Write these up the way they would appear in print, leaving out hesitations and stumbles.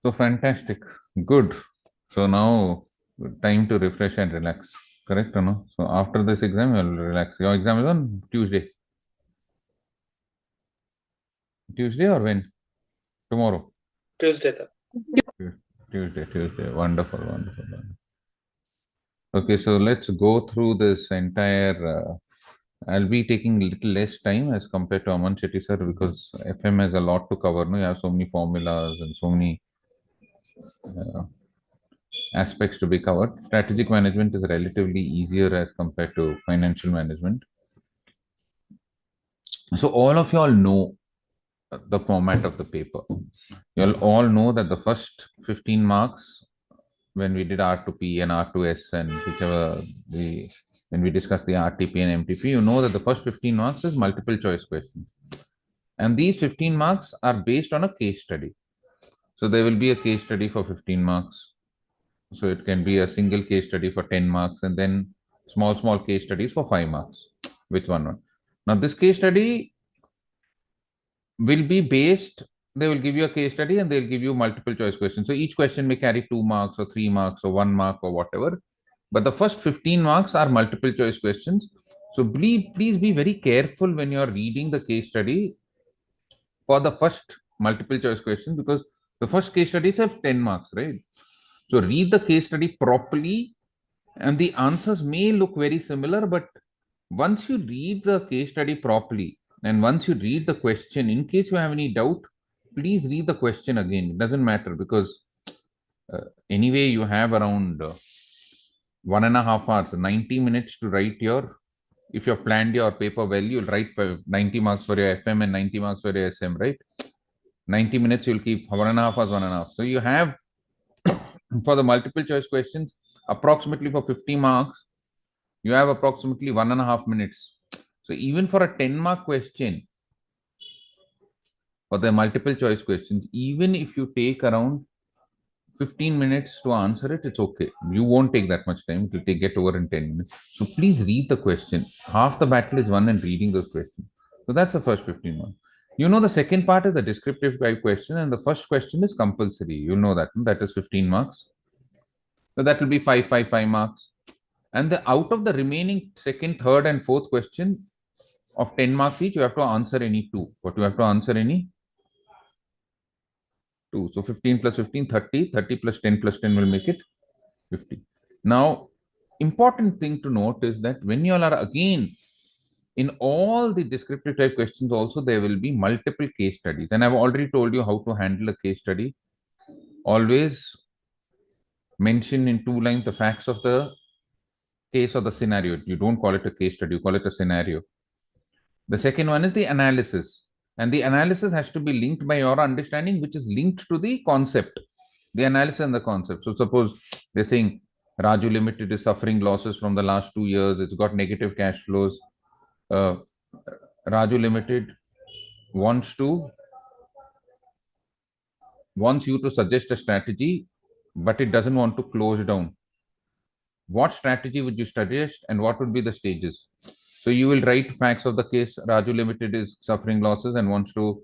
So fantastic. Good. So now time to refresh and relax. Correct or no? So after this exam, you'll relax. Your exam is on Tuesday. Tuesday or when? Tomorrow. Tuesday, sir. Tuesday. Wonderful, wonderful, wonderful. Okay, so let's go through this entire. I'll be taking little less time as compared to Aman Shetty sir because FM has a lot to cover. No, you have so many formulas and so many uh, aspects to be covered. Strategic management is relatively easier as compared to financial management. So all of you all know the format of the paper. You'll all know that the first 15 marks when we did R2P and R2S and whichever the when we discussed the RTP and MTP, you know that the first 15 marks is multiple choice questions. And these 15 marks are based on a case study. So there will be a case study for 15 marks. So it can be a single case study for 10 marks and then small case studies for 5 marks. Which one? Now this case study will be based, they will give you a case study and they'll give you multiple choice questions. So each question may carry 2 marks or 3 marks or 1 mark or whatever. But the first 15 marks are multiple choice questions. So please be very careful when you're reading the case study for the first multiple choice question because the first case study itself 10 marks, right? So read the case study properly and the answers may look very similar, but once you read the case study properly and once you read the question, in case you have any doubt, please read the question again. It doesn't matter because anyway, you have around 1.5 hours, 90 minutes to write your. If you've planned your paper well, you'll write 90 marks for your FM and 90 marks for your SM, right? 90 minutes, you'll keep 1.5 hours, 1.5. So you have for the multiple choice questions, approximately for 50 marks, you have approximately 1.5 minutes. So even for a 10-mark question, for the multiple choice questions, even if you take around 15 minutes to answer it, it's okay. You won't take that much time. It will get over in 10 minutes. So please read the question. Half the battle is won in reading those questions. So that's the first 15 marks. You know, the second part is the descriptive type question, and the first question is compulsory. You know that. That is 15 marks. So that will be 5 marks. And the out of the remaining second, third, and fourth question of 10 marks each, you have to answer any two. But you have to answer any two. So 15 plus 15, 30. 30 plus 10 plus 10 will make it 50. Now, important thing to note is that when you all are again in all the descriptive type questions, also there will be multiple case studies. And I've already told you how to handle a case study. Always mention in 2 lines the facts of the case or the scenario. You don't call it a case study, you call it a scenario. The second one is the analysis. And the analysis has to be linked by your understanding, which is linked to the concept, the analysis and the concept. So suppose they're saying Raju Limited is suffering losses from the last 2 years, it's got negative cash flows. Uh, Raju Limited wants to wants you to suggest a strategy, but it doesn't want to close down. What strategy would you suggest and what would be the stages? So you will write facts of the case. Raju Limited is suffering losses and wants to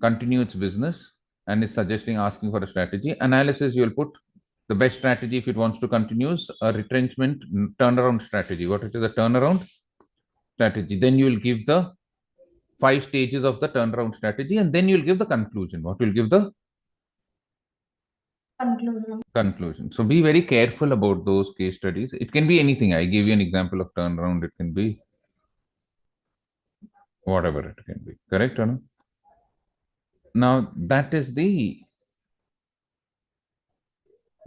continue its business and is suggesting asking for a strategy. Analysis, you will put the best strategy if it wants to continue is a retrenchment turnaround strategy. What is the turnaround strategy? Then you will give the 5 stages of the turnaround strategy and then you will give the conclusion. What will give the conclusion? So be very careful about those case studies. It can be anything. I gave you an example of turnaround. It can be whatever it can be. Correct or no? Now that is the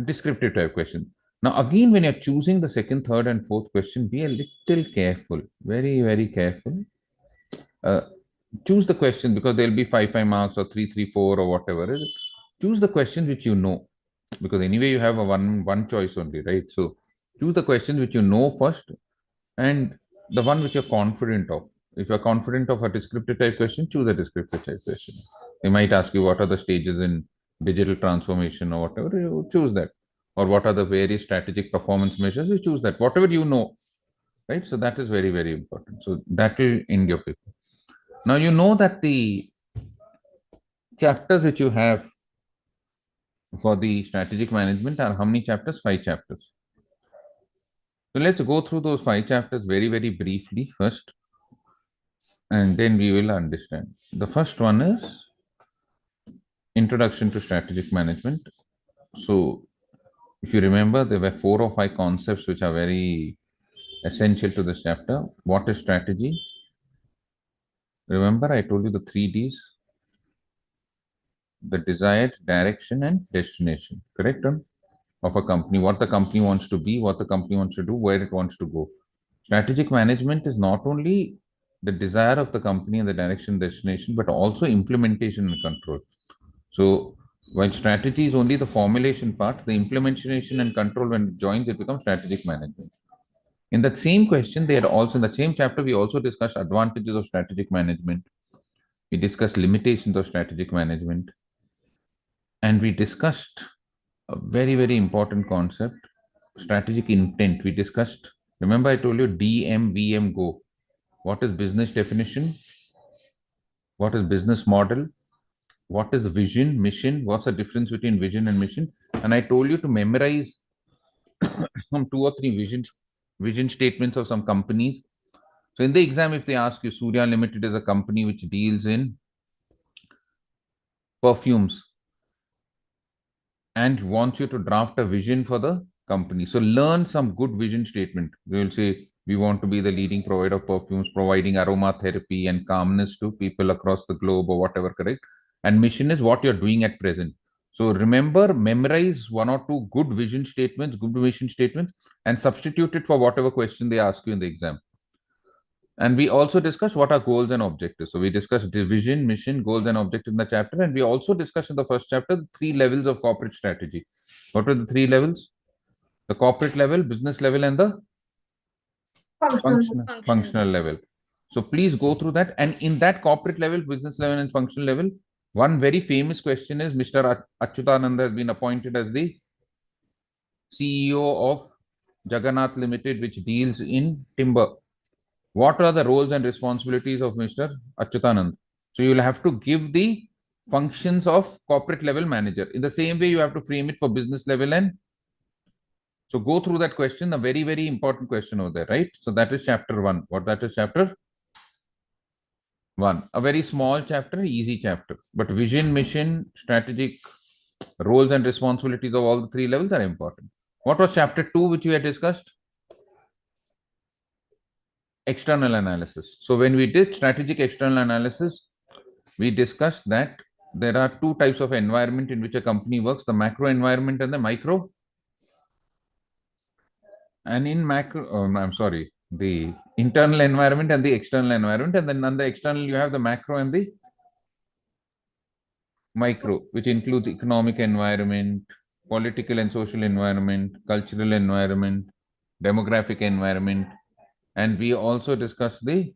descriptive type question. Now, again, when you're choosing the second, third, and fourth question, be a little careful, very careful. Uh, choose the question because there'll be 5 marks or 3 3 4 or whatever. Choose the questions which you know, because anyway you have a one choice only, right? So choose the questions which you know first, and the one which you're confident of. If you're confident of a descriptive type question, choose a descriptive type question. They might ask you what are the stages in digital transformation or whatever, you choose that. Or what are the various strategic performance measures, you choose that. Whatever you know, right? So that is very important. So that will end your paper. Now you know that the chapters which you have for the strategic management are how many chapters? 5 chapters. So let's go through those 5 chapters very, very briefly first, and then we will understand. The first one is Introduction to Strategic Management. So, if you remember, there were 4 or 5 concepts which are very essential to this chapter. What is strategy? Remember, I told you the 3Ds: the desired direction and destination, correct? Of a company, what the company wants to be, what the company wants to do, where it wants to go. Strategic management is not only the desire of the company and the direction, destination, but also implementation and control. So, while strategy is only the formulation part, the implementation and control, when it joins, it becomes strategic management. In that same question, they had also, in the same chapter, we also discussed advantages of strategic management. We discussed limitations of strategic management. And we discussed a very, very important concept, strategic intent. We discussed, remember, I told you DMVM go. What is business definition? What is business model? What is vision, mission? What's the difference between vision and mission? And I told you to memorize some 2 or 3 vision statements of some companies. So in the exam, if they ask you, Surya Limited is a company which deals in perfumes and wants you to draft a vision for the company. So learn some good vision statement. They will say, we want to be the leading provider of perfumes, providing aromatherapy and calmness to people across the globe or whatever, correct? And mission is what you're doing at present. So remember, memorize 1 or 2 good vision statements, good mission statements, and substitute it for whatever question they ask you in the exam. And we also discussed what are goals and objectives. So we discussed vision, mission, goals, and objectives in the chapter. And we also discussed in the first chapter the 3 levels of corporate strategy. What were the 3 levels? The corporate level, business level, and the functional level. So please go through that. And in that corporate level, business level, and functional level, one very famous question is Mr. Achyutananda has been appointed as the CEO of Jagannath Limited, which deals in timber. What are the roles and responsibilities of Mr. Achyutanand? So you will have to give the functions of corporate level manager. In the same way, you have to frame it for business level. And so go through that question, a very, very important question over there, right? So that is chapter 1. What that is chapter 1. A very small chapter, easy chapter. But vision, mission, strategic roles and responsibilities of all the 3 levels are important. What was chapter 2, which we had discussed? External analysis. So when we did strategic external analysis, we discussed that there are 2 types of environment in which a company works: the macro environment and the micro. And in macro, I'm sorry, the internal environment and the external environment. And then on the external, you have the macro and the micro, which includes economic environment, political and social environment, cultural environment, demographic environment. And we also discussed the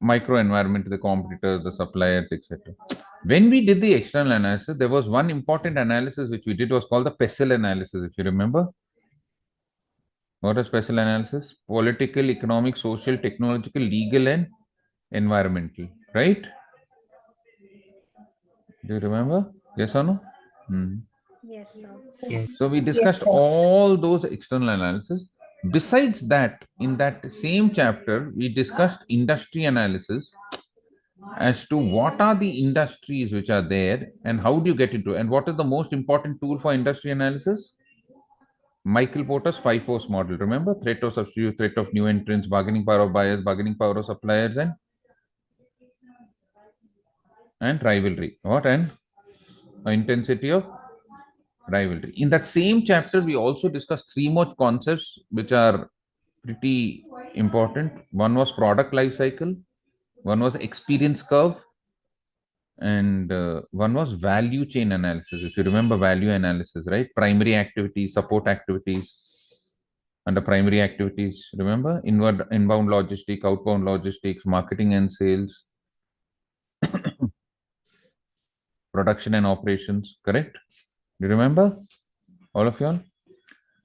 micro environment, the competitors, the suppliers, etc. When we did the external analysis, there was one important analysis which we did was called the PESEL analysis, if you remember. What is PESEL analysis? Political, economic, social, technological, legal, and environmental, right? Do you remember? Yes or no? Hmm. Yes, sir. Yes. So we discussed all those external analysis. Besides that, in that same chapter, we discussed industry analysis as to what are the industries which are there and how do you get into it, and what is the most important tool for industry analysis? Michael Porter's 5 force model. Remember, threat of substitute, threat of new entrants, bargaining power of buyers, bargaining power of suppliers, and rivalry. What? And intensity of rivalry. In that same chapter, we also discussed 3 more concepts which are pretty important. One was product life cycle, one was experience curve, and one was value chain analysis. If you remember value analysis, right? Primary activities, support activities. Under primary activities, remember inbound logistics, outbound logistics, marketing and sales, production and operations, correct? Do you remember, all of y'all?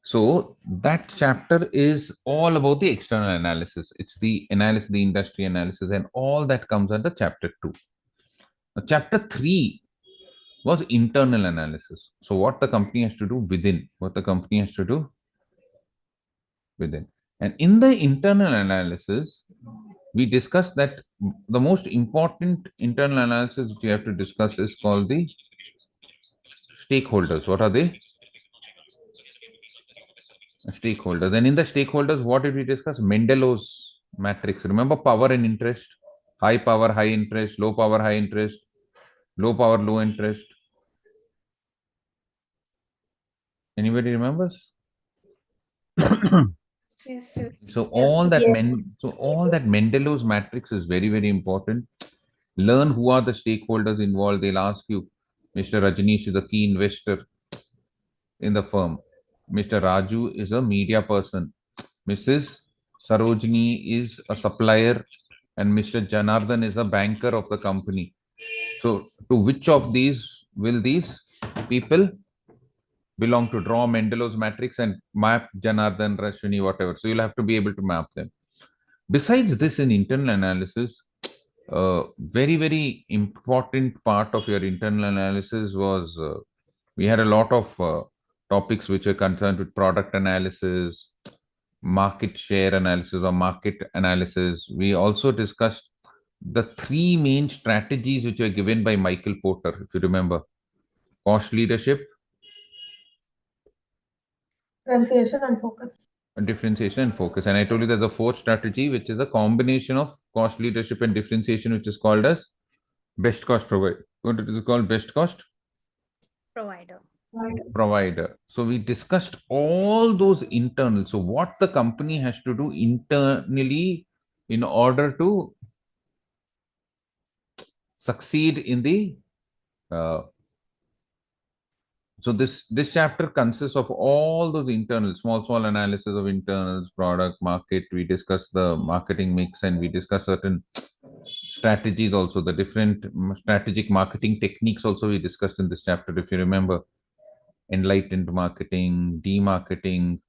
So that chapter is all about the external analysis. It's the analysis, the industry analysis, and all that comes under chapter 2. Now, chapter 3 was internal analysis. So what the company has to do within, And in the internal analysis, we discussed that the most important internal analysis which we have to discuss is called the stakeholders. What are they? Stakeholders. And in the stakeholders, what did we discuss? Mendelow's matrix. Remember power and interest, high power, high interest, low power, high interest, low power, low interest. Anybody remembers? Yes. So Yes, all sir. that Yes. all that Mendelow's matrix is very, very important. Learn who are the stakeholders involved. They'll ask you, Mr. Rajneesh is a key investor in the firm. Mr. Raju is a media person. Mrs. Sarojini is a supplier, and Mr. Janardhan is a banker of the company. So, to which of these will these people belong to? Draw Mendelow's matrix and map Janardhan, Rashwini, whatever. So, you'll have to be able to map them. Besides this, in internal analysis, very, very important part of your internal analysis was we had a lot of topics which are concerned with product analysis, market share analysis, or market analysis. We also discussed the three main strategies which were given by Michael Porter, if you remember: cost leadership, Differentiation and focus. differentiation, and focus. And I told you there's a fourth strategy, which is a combination of cost leadership and differentiation, which is called as best cost provider. What it is called? Best cost Provider. provider. So we discussed all those internal. So what the company has to do internally in order to succeed in the uh, so this chapter consists of all those internal small analysis of internals, product, market. We discuss the marketing mix, and we discuss certain strategies also, the different strategic marketing techniques also we discussed in this chapter, if you remember: enlightened marketing, demarketing.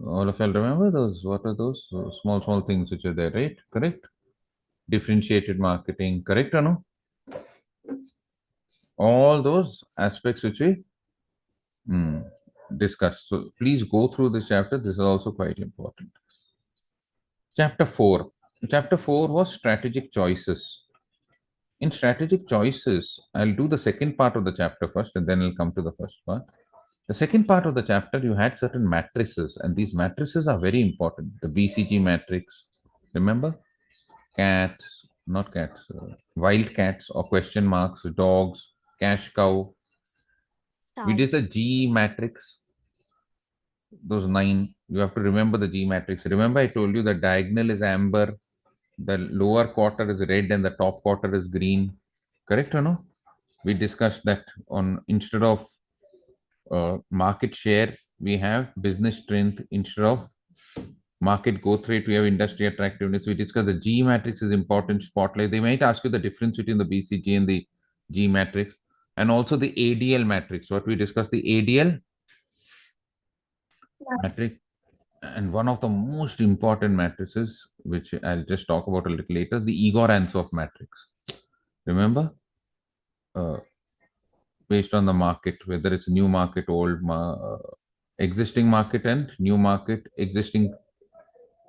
All of y'all remember those? What are those? Small things which are there, right? Correct? Differentiated marketing, correct or no? All those aspects which we discussed. So please go through this chapter. This is also quite important. Chapter 4. Chapter 4 was strategic choices. In strategic choices, I'll do the second part of the chapter first, and then I'll come to the first part. The second part of the chapter, you had certain matrices, and these matrices are very important. The BCG matrix, remember? Cats, not cats, wild cats or question marks, dogs, cash cow. We did the Stars. G matrix, those 9. You have to remember the G matrix. Remember, I told you the diagonal is amber, the lower quarter is red, and the top quarter is green. Correct or no? We discussed that on instead of market share, we have business strength. Instead of market growth rate, we have industry attractiveness. We discussed the G matrix is important spotlight. They might ask you the difference between the BCG and the G matrix, and also the ADL matrix. What we discussed, the ADL matrix, and one of the most important matrices, which I'll just talk about a little later, the Igor Ansoff matrix. Remember, uh, based on the market, whether it's new market, existing market, and new market, existing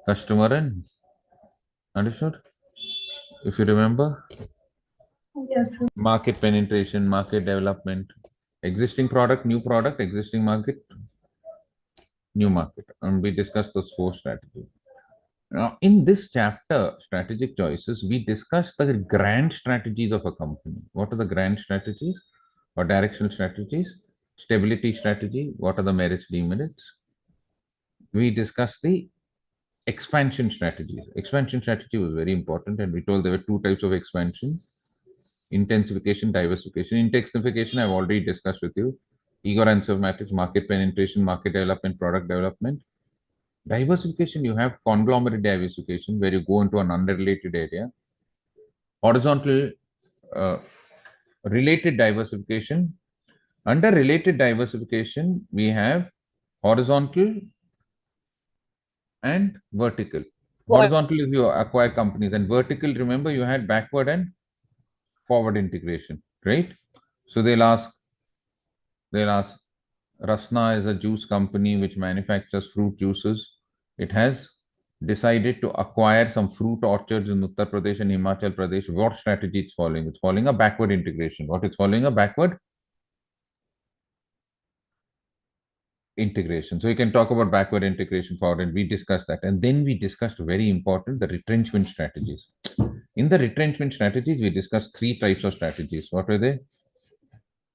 customer, and understood. If you remember, Yes, sir. market penetration, market development, existing product, existing market, new market, and we discussed those 4 strategies. Now, in this chapter, strategic choices, we discussed the grand strategies of a company. What are the grand strategies or directional strategies? Stability strategy. What are the merits, demerits? We discussed the expansion strategies. Expansion strategy was very important, and we told there were 2 types of expansion: intensification, diversification. Intensification, I've already discussed with you. Igor answer matrix, market penetration, market development, product development. Diversification, you have conglomerate diversification where you go into an unrelated area. Horizontal uh, related diversification. Under related diversification, we have horizontal and vertical. Horizontal is you acquire companies, and vertical, remember, you had backward and forward integration, right? So they'll ask, Rasna is a juice company which manufactures fruit juices. It has decided to acquire some fruit orchards in Uttar Pradesh and Himachal Pradesh. What strategy it's following? It's following a backward integration. What it's following? A backward integration. So you can talk about backward integration forward. We discussed that. And then we discussed very important, the retrenchment strategies. In the retrenchment strategies, we discussed three types of strategies. What were they?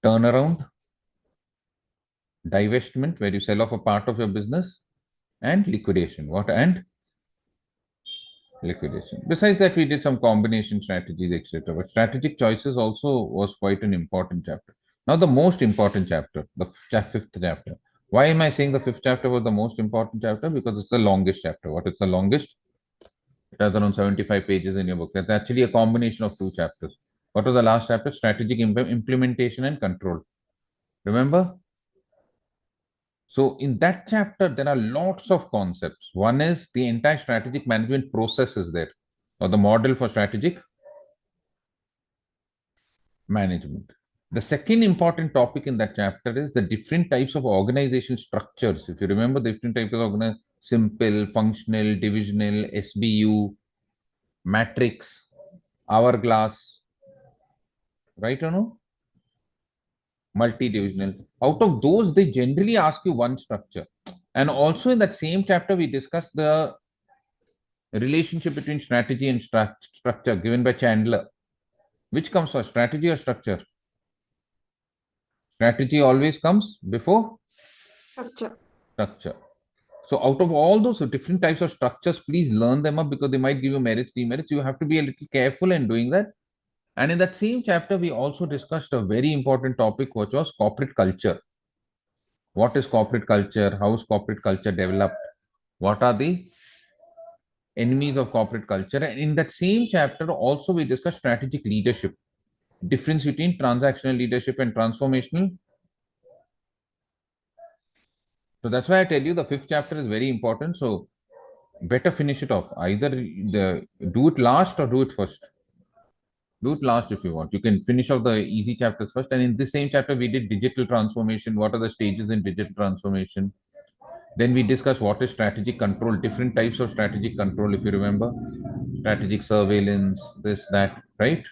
Turnaround, divestment, where you sell off a part of your business, and liquidation. What and liquidation. Besides that, we did some combination strategies, etc. But strategic choices also was quite an important chapter. Now, the most important chapter, the fifth chapter. Why am I saying the fifth chapter was the most important chapter? Because it's the longest chapter. What is the longest? It has around 75 pages in your book. That's actually a combination of two chapters. What was the last chapter? Strategic implementation and control. Remember? So in that chapter, there are lots of concepts. One is the entire strategic management process is there, or the model for strategic management. The second important topic in that chapter is the different types of organization structures. If you remember the different types of organization, simple, functional, divisional, SBU, matrix, hourglass, right or no? Multi-divisional. Out of those, they generally ask you one structure. And also in that same chapter, we discussed the relationship between strategy and structure given by Chandler. Which comes first, strategy or structure? Strategy always comes before structure. So out of all those different types of structures, please learn them up because they might give you merits, demerits. You have to be a little careful in doing that. And in that same chapter, we also discussed a very important topic, which was corporate culture. What is corporate culture? How is corporate culture developed? What are the enemies of corporate culture? And in that same chapter, also we discussed strategic leadership, difference between transactional leadership and transformational. So that's why I tell you the fifth chapter is very important. So better finish it off. Either do it last or do it first. Do it last if you want. You can finish off the easy chapters first. And in this same chapter, we did digital transformation. What are the stages in digital transformation? Then we discussed what is strategic control, different types of strategic control, if you remember. Strategic surveillance, this, that, right?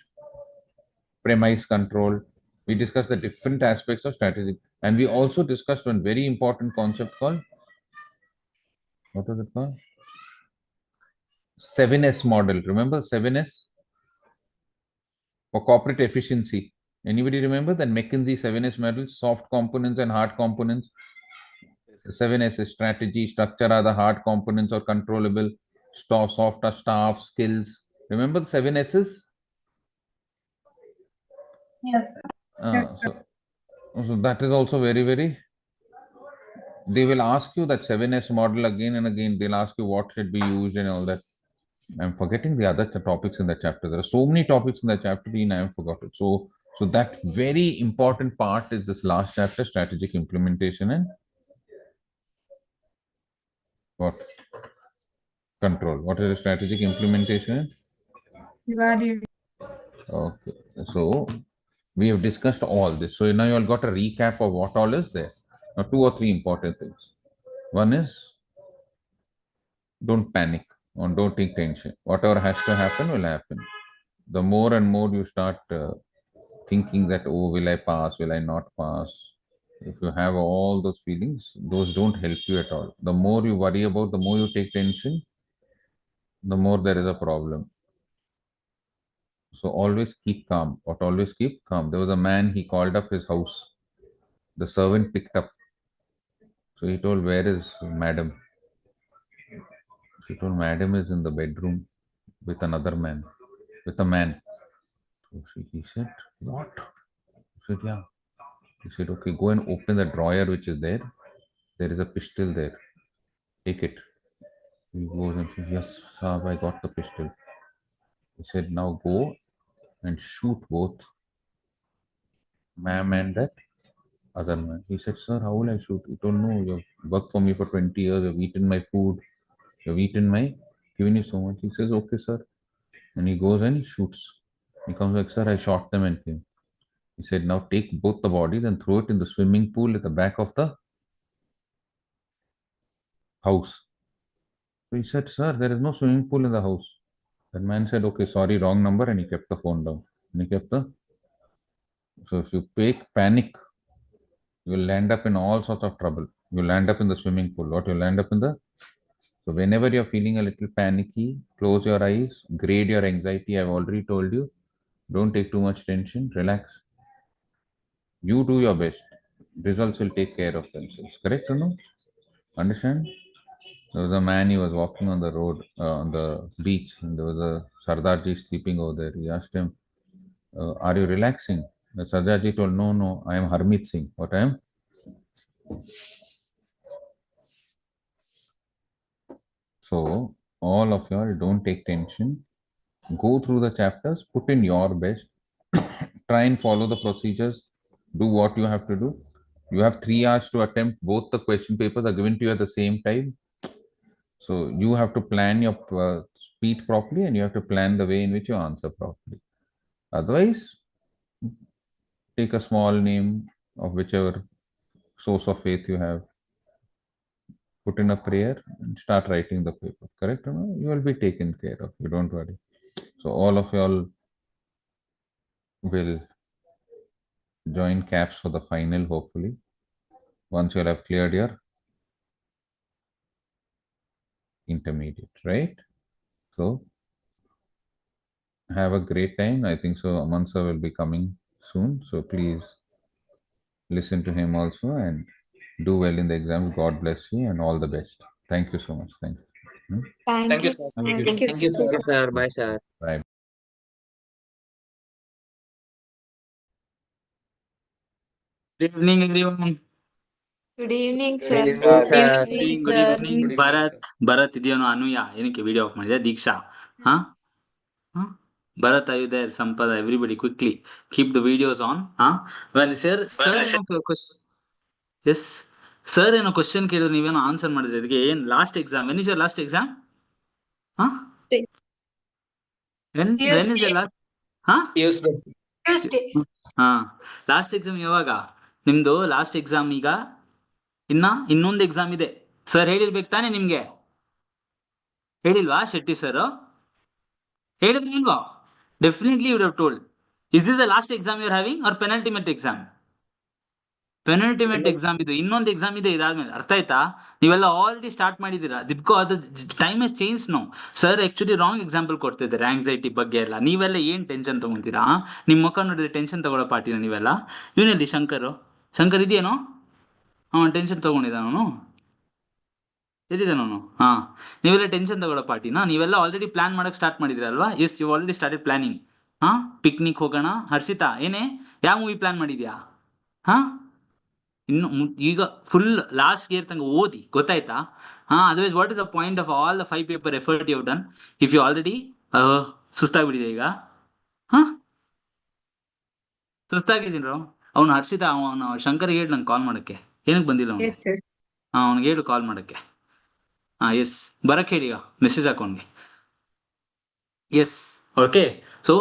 Premise control. We discussed the different aspects of strategic. And we also discussed one very important concept called, what was it called? 7S model. Remember 7S? For corporate efficiency. Anybody remember that McKinsey 7S model, soft components and hard components? The 7S is strategy, structure are the hard components or controllable, soft are staff, skills. Remember the 7S's? Yes, sir. Yes, sir. So that is also very, very, they will ask you that 7S model again and again. They'll ask you what should be used and all that. I'm forgetting the other topics in the chapter. There are so many topics in the chapter, and I have forgotten. So that very important part is this last chapter, strategic implementation and what? Control. What is the strategic implementation? Evaluate. Okay. So we have discussed all this. So now you all got a recap of what all is there. Now, two or three important things. One is don't panic or don't take tension. Whatever has to happen will happen. The more and more you start thinking that, oh, will I pass? Will I not pass? If you have all those feelings, those don't help you at all. The more you worry about, the more you take tension, the more there is a problem. So always keep calm. But always keep calm. There was a man, he called up his house. The servant picked up. So he told, where is madam? He told, madam is in the bedroom with another man, with a man. So he said, what? He said, yeah. He said, okay, go and open the drawer which is there. There is a pistol there. Take it. He goes and says, yes, sir, I got the pistol. He said, now go and shoot both ma'am and that other man. He said, sir, how will I shoot? He told, no, you've worked for me for 20 years. You've eaten my food. You've eaten my, given you so much. He says, okay, sir. And he goes and he shoots. He comes like, sir, I shot them and came. He said, now take both the bodies and throw it in the swimming pool at the back of the house. So he said, sir, there is no swimming pool in the house. That man said, okay, sorry, wrong number, and he kept the phone down. And he kept the. So if you fake panic, you'll land up in all sorts of trouble. You'll land up in the swimming pool. What you'll land up in the. So whenever you're feeling a little panicky, close your eyes, grade your anxiety. I've already told you. Don't take too much tension. Relax. You do your best. Results will take care of themselves. Correct or no? Understand? There was a man, he was walking on the road, on the beach, and there was a Sardarji sleeping over there. He asked him, are you relaxing? The Sardarji told, no, no, I am Harmeet Singh. What I am? So, all of you all don't take tension. Go through the chapters, put in your best, try and follow the procedures, do what you have to do. You have 3 hours to attempt. Both the question papers are given to you at the same time. So you have to plan your speech properly, and you have to plan the way in which you answer properly. Otherwise, take a small name of whichever source of faith you have, put in a prayer, and start writing the paper. Correct or no? You will be taken care of. You don't worry. So all of you all will join caps for the final, hopefully, once you have cleared your intermediate, right? So have a great time. I think so. Aman sir will be coming soon. So please listen to him also and do well in the exam. God bless you and all the best. Thank you so much. Thank you. Thank Thank you, you. sir. Thank you. Thank you, Thank you, sir. sir. Sir, bye, sir. Bye. Good evening, everyone. Good evening, Good sir. evening, Good sir. evening, Good sir. evening, Good evening, Bharat sir. Bharat ಇದೆಯೇನೋ ಅನುಯ ಏನಕ್ಕೆ video of ಮಾಡಿದೆ ದೀಕ್ಷಾ ಹಾ Bharat are you there Sampada everybody quickly keep the videos on when sir ಏನೋ yes sir ಏನೋ question ಕೇಳಿದ್ರು ನೀವೇನೋ answer ಮಾಡಿದ್ರಿ ಅದಕ್ಕೆ ಏನ್ last exam when is your last exam ಹಾ Stay. When is Tuesday. Your last ಹಾ Tuesday. Tuesday. ಹಾ ಲಾಸ್ಟ್ ಎಕ್ಸಾಮ್ ಯಾವಾಗ ನಿಮ್ದು ಲಾಸ್ಟ್ ಎಕ್ಸಾಮ್ ಈಗ ಇನ್ನೊಂದು ಎಕ್ಸಾಮ್ ಇದೆ ಸರ್ ಹೇಳಿರ್ಬೇಕು ತಾನೇ ನಿಮ್ಗೆ ಹೇಳಿಲ್ವಾ ಶೆಟ್ಟಿ ಸರ್ ಹೇಳಿದ್ರೆ ಇಲ್ವಾ definitely you have told is this the last exam you are having or penultimate exam penultimate exam ಇದು ಇನ್ನೊಂದು ಎಕ್ಸಾಮ್ ಇದೆ ಇದಾದ್ಮೇಲೆ ಅರ್ಥ ಆಯ್ತಾ ನೀವೆಲ್ಲ ಆಲ್ರೆಡಿ ಸ್ಟಾರ್ಟ್ ಮಾಡಿದ್ದೀರಾ ದಿಬ್ಕೋ ಅದು time is change no sir actually wrong example ಕೊಡ್ತಿದ್ದಾರೆ ಆಂಗ್ಸೈಟಿ ಬಗ್ಗೆ ಎಲ್ಲ ನೀವೆಲ್ಲ ಏನು ಟೆನ್ಷನ್ ತಗೊಂತೀರಾ ನಿಮ್ಮ ಮುಖ ನೋಡಿದ್ರೆ ಟೆನ್ಷನ್ ತಗೊಳ್ಳೋ ಪಾರ್ಟಿನ ನೀವೆಲ್ಲ ಇವನಲ್ಲಿ ಶಂಕರ್ ಇದೆಯೇನೋ ಟೆನ್ಷನ್ ತಗೊಂಡಿದ್ದ ನಾನು ಎಲ್ಲಿದೆ ನಾನು ನೀವೆಲ್ಲ ಟೆನ್ಷನ್ ತಗೊಳ್ಳೋ ಪಾರ್ಟಿನಾ ನೀವೆಲ್ಲ ಆಲ್ರೆಡಿ ಪ್ಲಾನ್ ಮಾಡಕ್ಕೆ ಸ್ಟಾರ್ಟ್ ಮಾಡಿದ್ರಲ್ವಾ yes you already started planning picnic ಹೋಗೋಣ ಹರ್ಷಿತಾ ಏನೇ ಯಾವ ಮೂವಿ ಪ್ಲಾನ್ ಮಾಡಿದ್ಯಾ ಹಾಂ ಇನ್ನು ಈಗ ಫುಲ್ ಲಾಸ್ಟ್ ಇಯರ್ ತನಕ ಓದಿ ಗೊತ್ತಾಯ್ತಾ otherwise what is the point of all the 5 paper effort you done if you already ಸುಸ್ತಾಗ್ಬಿಟ್ಟಿದೆ ಈಗ ಹಾಂ ಸುಸ್ತಾಗಿದ್ದೀನೋ ಅವನು ಹರ್ಷಿತಾ ಅವನು ಶಂಕರ್ಗೆ ಹೇಳಿ ನಂಗೆ ಕಾಲ್ ಮಾಡೋಕ್ಕೆ ಏನಕ್ಕೆ ಬಂದಿಲ್ಲ ಅವನು Yes, sir. ಅವ್ನಿಗೆ ಹೇಳು ಕಾಲ್ ಮಾಡೋಕ್ಕೆ ಎಸ್ ಬರಕ್ಕೆ ಹೇಳಿ ಈಗ message ಹಾಕೋನ್ಗೆ Yes. Okay. So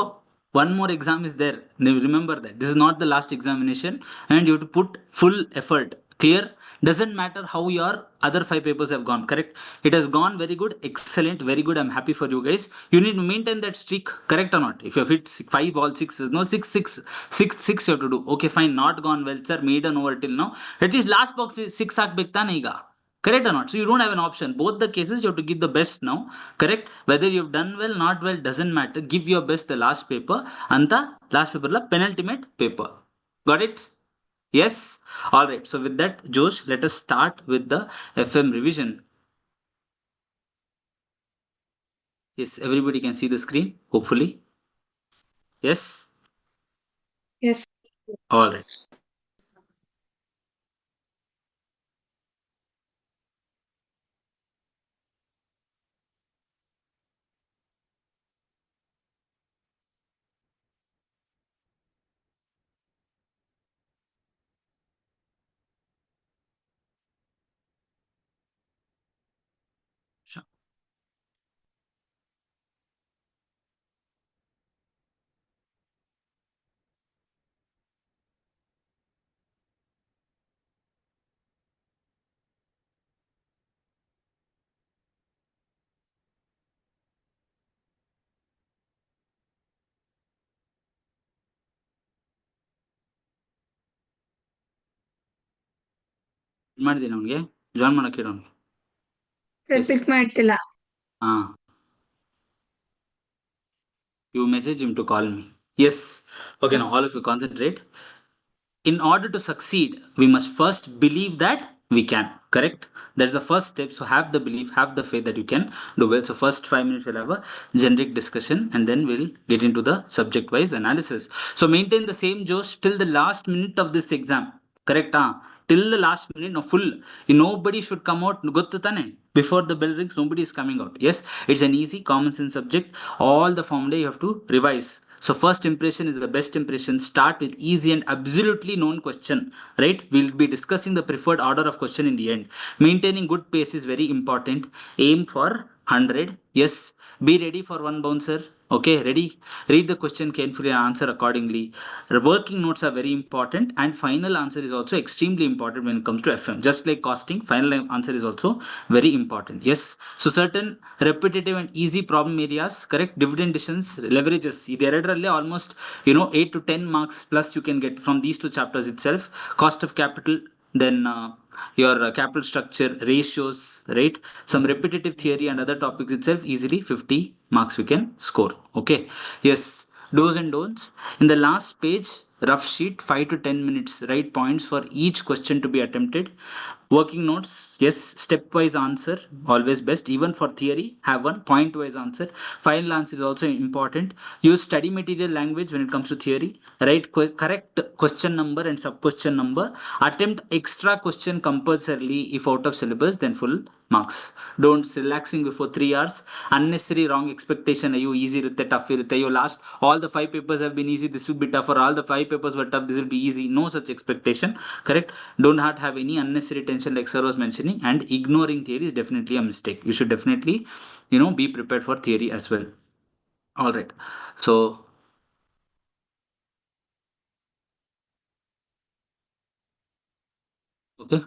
one more exam is there. Now remember that this is not the last examination, and you have to put full effort. Clear? Doesn't matter how your other 5 papers have gone. Correct? It has gone very good, excellent, very good. I'm happy for you guys. You need to maintain that streak. Correct or not? If you have hit 5 all sixes, no 6 you have to do. Okay, fine. Not gone well, sir. Made an over till now. At least last box is 6 ಹಾಕ್ಬೇಕು ತಾನೇ ಈಗ correct or not so you don't have an option both the cases you have to give the best now correct whether you've done well not well doesn't matter give your best the last paper and the last paper la penultimate paper got it yes all right so with that Josh let us start with the FM revision yes everybody can see the screen hopefully yes Yes. all right sure. ಮಾಡಿದ್ದೀನಿ ಅವನಿಗೆ join ಮಾಡಕ್ಕೆ ಹೇಳು ಅವ್ನಿಗೆ. Sir Yes. ಪಿಕ್ ಮಾಡ್ತಿಲ್ಲ. You message him to call me. Yes. Okay, now all of you concentrate. In order to succeed, we must first believe that we can. Correct? That's the first step. So have the belief, have the faith that you can do well. So first 5 minutes we'll have a generic discussion and then we'll get into the subject wise analysis. So maintain the same josh till the last minute of this exam. Correct? Till the last minute, no full. Nobody should come out. Gottu tane? Before the bell rings, nobody is coming out. Yes, it's an easy, common sense subject. All the formula you have to revise. So first impression is the best impression. Start with easy and absolutely known question, right? We'll be discussing the preferred order of question in the end. Maintaining good pace is very important. Aim for 100. Yes. Be ready for one bouncer. Okay, ready? Read the question carefully and answer accordingly. Working notes are very important, and final answer is also extremely important when it comes to FM. Just like costing, final answer is also very important. Yes. So certain repetitive and easy problem areas, correct? Dividend decisions, leverages. There almost 8 to 10 marks plus you can get from these two chapters itself. Cost of capital, then your capital structure, ratios, right? Some repetitive theory and other topics itself, easily 50 marks we can score. Okay. Yes. Do's and don'ts. In the last page, rough sheet, 5 to 10 minutes, write points for each question to be attempted. Working notes, yes, stepwise answer, always best. Even for theory, have one point-wise answer. Final answer is also important. Use study material language when it comes to theory. Write correct question number and sub-question number. Attempt extra question compulsorily. If out of syllabus, then full marks. Don't relaxing before 3 hours. Unnecessary wrong expectation. You easy irutte, tough irutte. You last all the 5 papers have been easy. This will be tough. Or all the 5 papers were tough. This will be easy. No such expectation. Correct? Don't have any unnecessary tension like sir was mentioning. And ignoring theory is definitely a mistake. You should definitely, be prepared for theory as well. All right. So. Okay.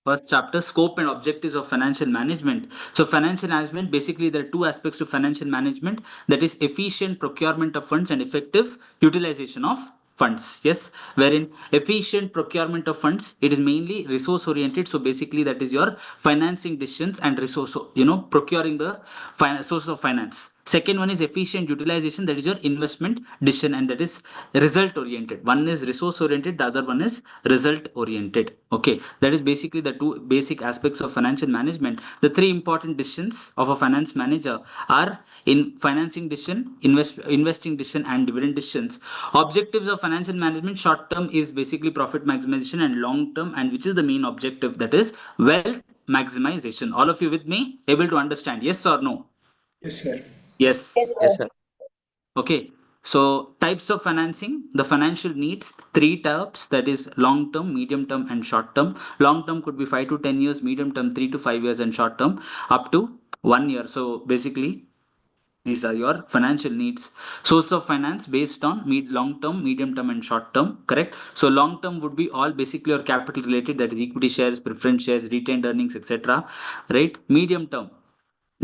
First chapter, scope and objectives of financial management. So financial management, basically there are two aspects to financial management, that is efficient procurement of funds and effective utilization of funds. Yes, wherein efficient procurement of funds, it is mainly resource oriented. So basically that is your financing decisions and resource, procuring the source of finance. Second one is efficient utilization, that is your investment decision, and that is result oriented. One is resource oriented, the other one is result oriented. Okay, that is basically the two basic aspects of financial management. The three important decisions of a finance manager are in financing decision, investing decision, and dividend decisions. Objectives of financial management: short term is basically profit maximization, and long term, and which is the main objective, that is wealth maximization. All of you with me? Able to understand? Yes or no? Yes, sir. Yes. Yes, sir. Okay. So types of financing, the financial needs, three types, that is long term, medium term, and short term. Long term could be 5 to 10 years, medium term 3 to 5 years, and short term up to 1 year. So basically these are your financial needs. Source of finance based on long term, medium term, and short term. Correct. So long term would be all basically your capital related, that is equity shares, preference shares, retained earnings, etc. Right. Medium term,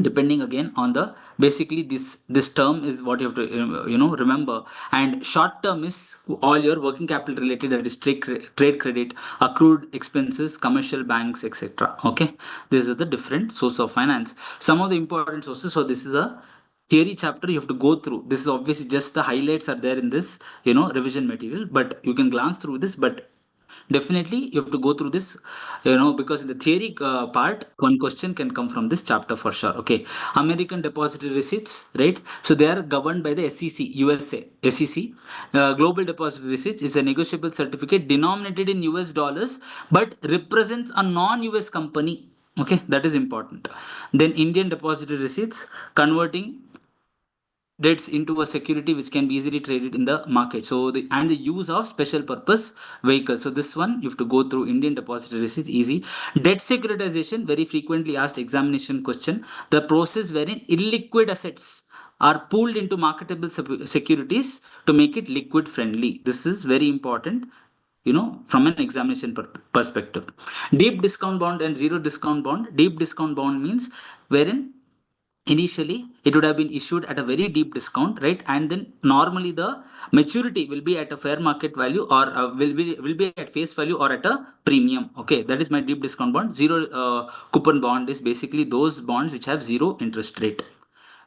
depending again on the basically this term is what you have to remember. And short term is all your working capital related, that is trade credit, accrued expenses, commercial banks, etc. Okay, these are the different source of finance. Some of the important sources. So this is a theory chapter you have to go through. This is obviously just the highlights are there in this revision material, but you can glance through this. But definitely you have to go through this, because in the theory part, one question can come from this chapter for sure. Okay. American depository receipts, right? So they are governed by the SEC, USA. SEC, global depository receipts is a negotiable certificate denominated in US dollars but represents a non-US company. Okay, that is important. Then Indian depository receipts, converting debts into a security which can be easily traded in the market. So the use of special purpose vehicles. So this one you have to go through. Indian depository receipt, easy. Debt securitization, very frequently asked examination question. The process wherein illiquid assets are pooled into marketable securities to make it liquid friendly. This is very important, from an examination perspective. Deep discount bond and zero discount bond. Deep discount bond means wherein initially it would have been issued at a very deep discount, right? And then normally the maturity will be at a fair market value, or will be at face value or at a premium. Okay, that is my deep discount bond. Zero coupon bond is basically those bonds which have zero interest rate.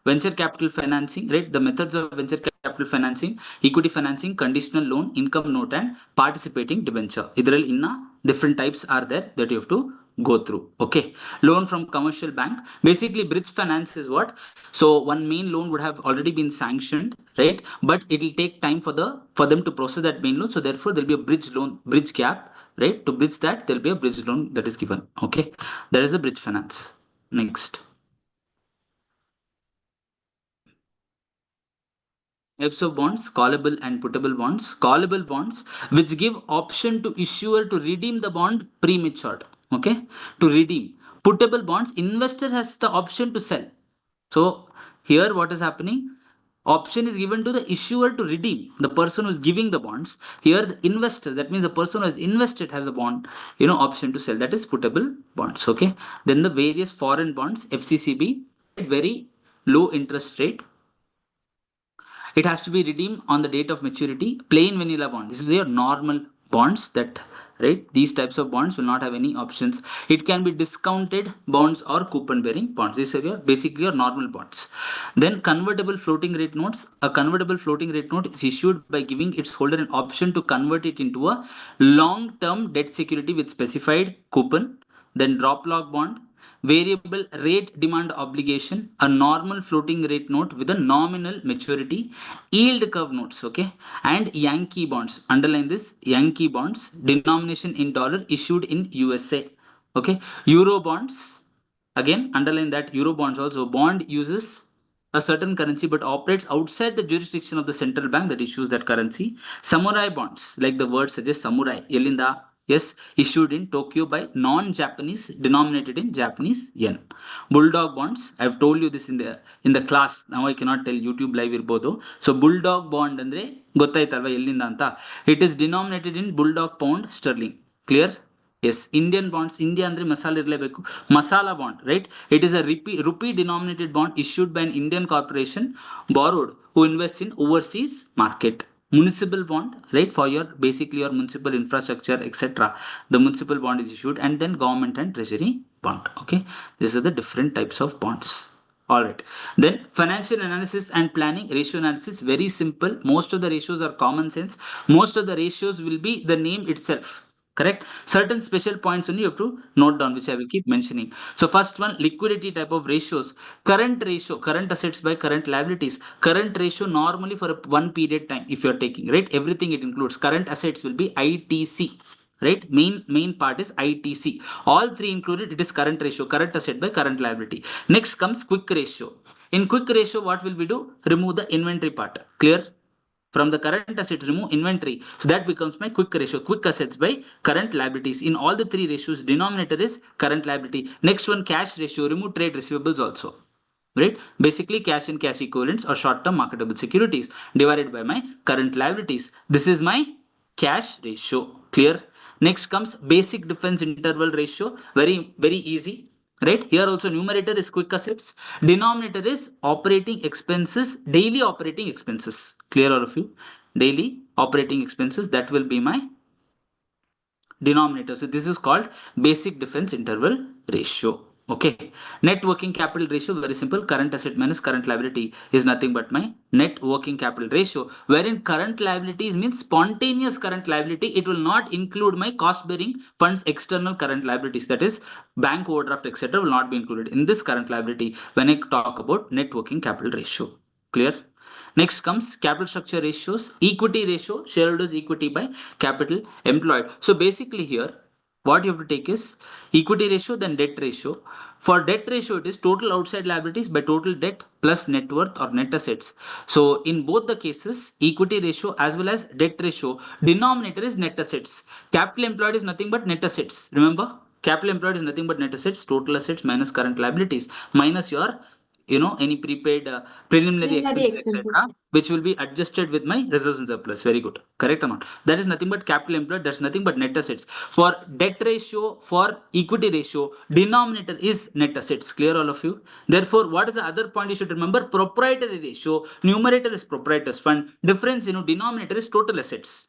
Venture capital financing, right? The methods of venture capital financing: equity financing, conditional loan, income note, and participating debenture. Idral inna different types are there that you have to go through. Okay. Loan from commercial bank. Basically, bridge finance is what? So one main loan would have already been sanctioned, right? But it will take time for them to process that main loan. So therefore, there'll be a bridge loan, bridge gap, right? To bridge that, there'll be a bridge loan that is given. Okay. That is the bridge finance. Next. Types of bonds: callable and puttable bonds. Callable bonds, which give option to issuer to redeem the bond premature. Okay, to redeem. Puttable bonds, investor has the option to sell. So here, what is happening? Option is given to the issuer to redeem, the person who is giving the bonds. Here, the investor, that means the person who has invested, has a bond, option to sell. That is puttable bonds. Okay. Then the various foreign bonds, FCCB, very low interest rate. It has to be redeemed on the date of maturity. Plain vanilla bond. This is your normal bonds that, right? These types of bonds will not have any options. It can be discounted bonds or coupon bearing bonds. These are your basically your normal bonds. Then convertible floating rate notes. A convertible floating rate note is issued by giving its holder an option to convert it into a long term debt security with specified coupon. Then drop lock bond, variable rate demand obligation, a normal floating rate note with a nominal maturity, yield curve notes, okay, and Yankee bonds. Underline this: Yankee bonds, denomination in dollar, issued in USA, okay. Euro bonds, again underline that Euro bonds also. Bond uses a certain currency but operates outside the jurisdiction of the central bank that issues that currency. Samurai bonds, like the word suggests, samurai, Yelinda, yes, issued in Tokyo by non-Japanese, denominated in Japanese yen. Bulldog bonds, I've told you this in the class. Now I cannot tell, YouTube live irbodu. So bulldog bond andre ಗೊತ್ತಾಯ್ತಲ್ವಾ ಎಲ್ಲಿಂದ ಅಂತ. It is denominated in bulldog pound sterling. Clear? Yes, Indian bonds. India andre masala irlebeku. Masala bond, right? It is a rupee denominated bond issued by an Indian corporation, borrowed, who invests in overseas market. Municipal bond, right? For your basically your municipal infrastructure, etc. The municipal bond is issued. And then government and treasury bond. Okay, these are the different types of bonds. All right. Then financial analysis and planning, ratio analysis, very simple. Most of the ratios are common sense. Most of the ratios will be the name itself. Correct. Certain special points only you have to note down, which I will keep mentioning. So first one, liquidity type of ratios. Current ratio, current assets by current liabilities. Current ratio normally for one period time, if you are taking, right, everything it includes. Current assets will be ITC, right? Main part is ITC. All three included, it is current ratio, current asset by current liability. Next comes quick ratio. In quick ratio, what will we do? Remove the inventory part. Clear? From the current assets, remove inventory. So that becomes my quick ratio. Quick assets by current liabilities. In all the three ratios, denominator is current liability. Next one, cash ratio. Remove trade receivables also. Right? Basically, cash and cash equivalents or short-term marketable securities divided by my current liabilities. This is my cash ratio. Clear? Next comes basic difference interval ratio. Very, very easy. Right? Here also numerator is quick assets. Denominator is operating expenses, daily operating expenses. Clear, all of you? Daily operating expenses. That will be my denominator. So this is called basic difference interval ratio. Okay. Net working capital ratio, very simple. Current asset minus current liability is nothing but my net working capital ratio, wherein current liabilities means spontaneous current liability. It will not include my cost bearing funds, external current liabilities, that is bank overdraft, etc. will not be included in this current liability when I talk about net working capital ratio. Clear? Next comes capital structure ratios. Equity ratio, shareholders equity by capital employed. So basically here, what you have to take is equity ratio, then debt ratio. For debt ratio, it is total outside liabilities by total debt plus net worth or net assets. So in both the cases, equity ratio as well as debt ratio, denominator is net assets. Capital employed is nothing but net assets. Remember, capital employed is nothing but net assets, total assets minus current liabilities minus your any prepaid preliminary Preliminary expenses, expenses. etc., which will be adjusted with my reserves and surplus. Very good. Correct or not? That is nothing but capital employed. That's nothing but net assets. For debt ratio, for equity ratio, denominator is net assets. Clear, all of you? Therefore, what is the other point you should remember? Proprietary ratio, numerator is proprietor's fund. Difference, denominator is total assets.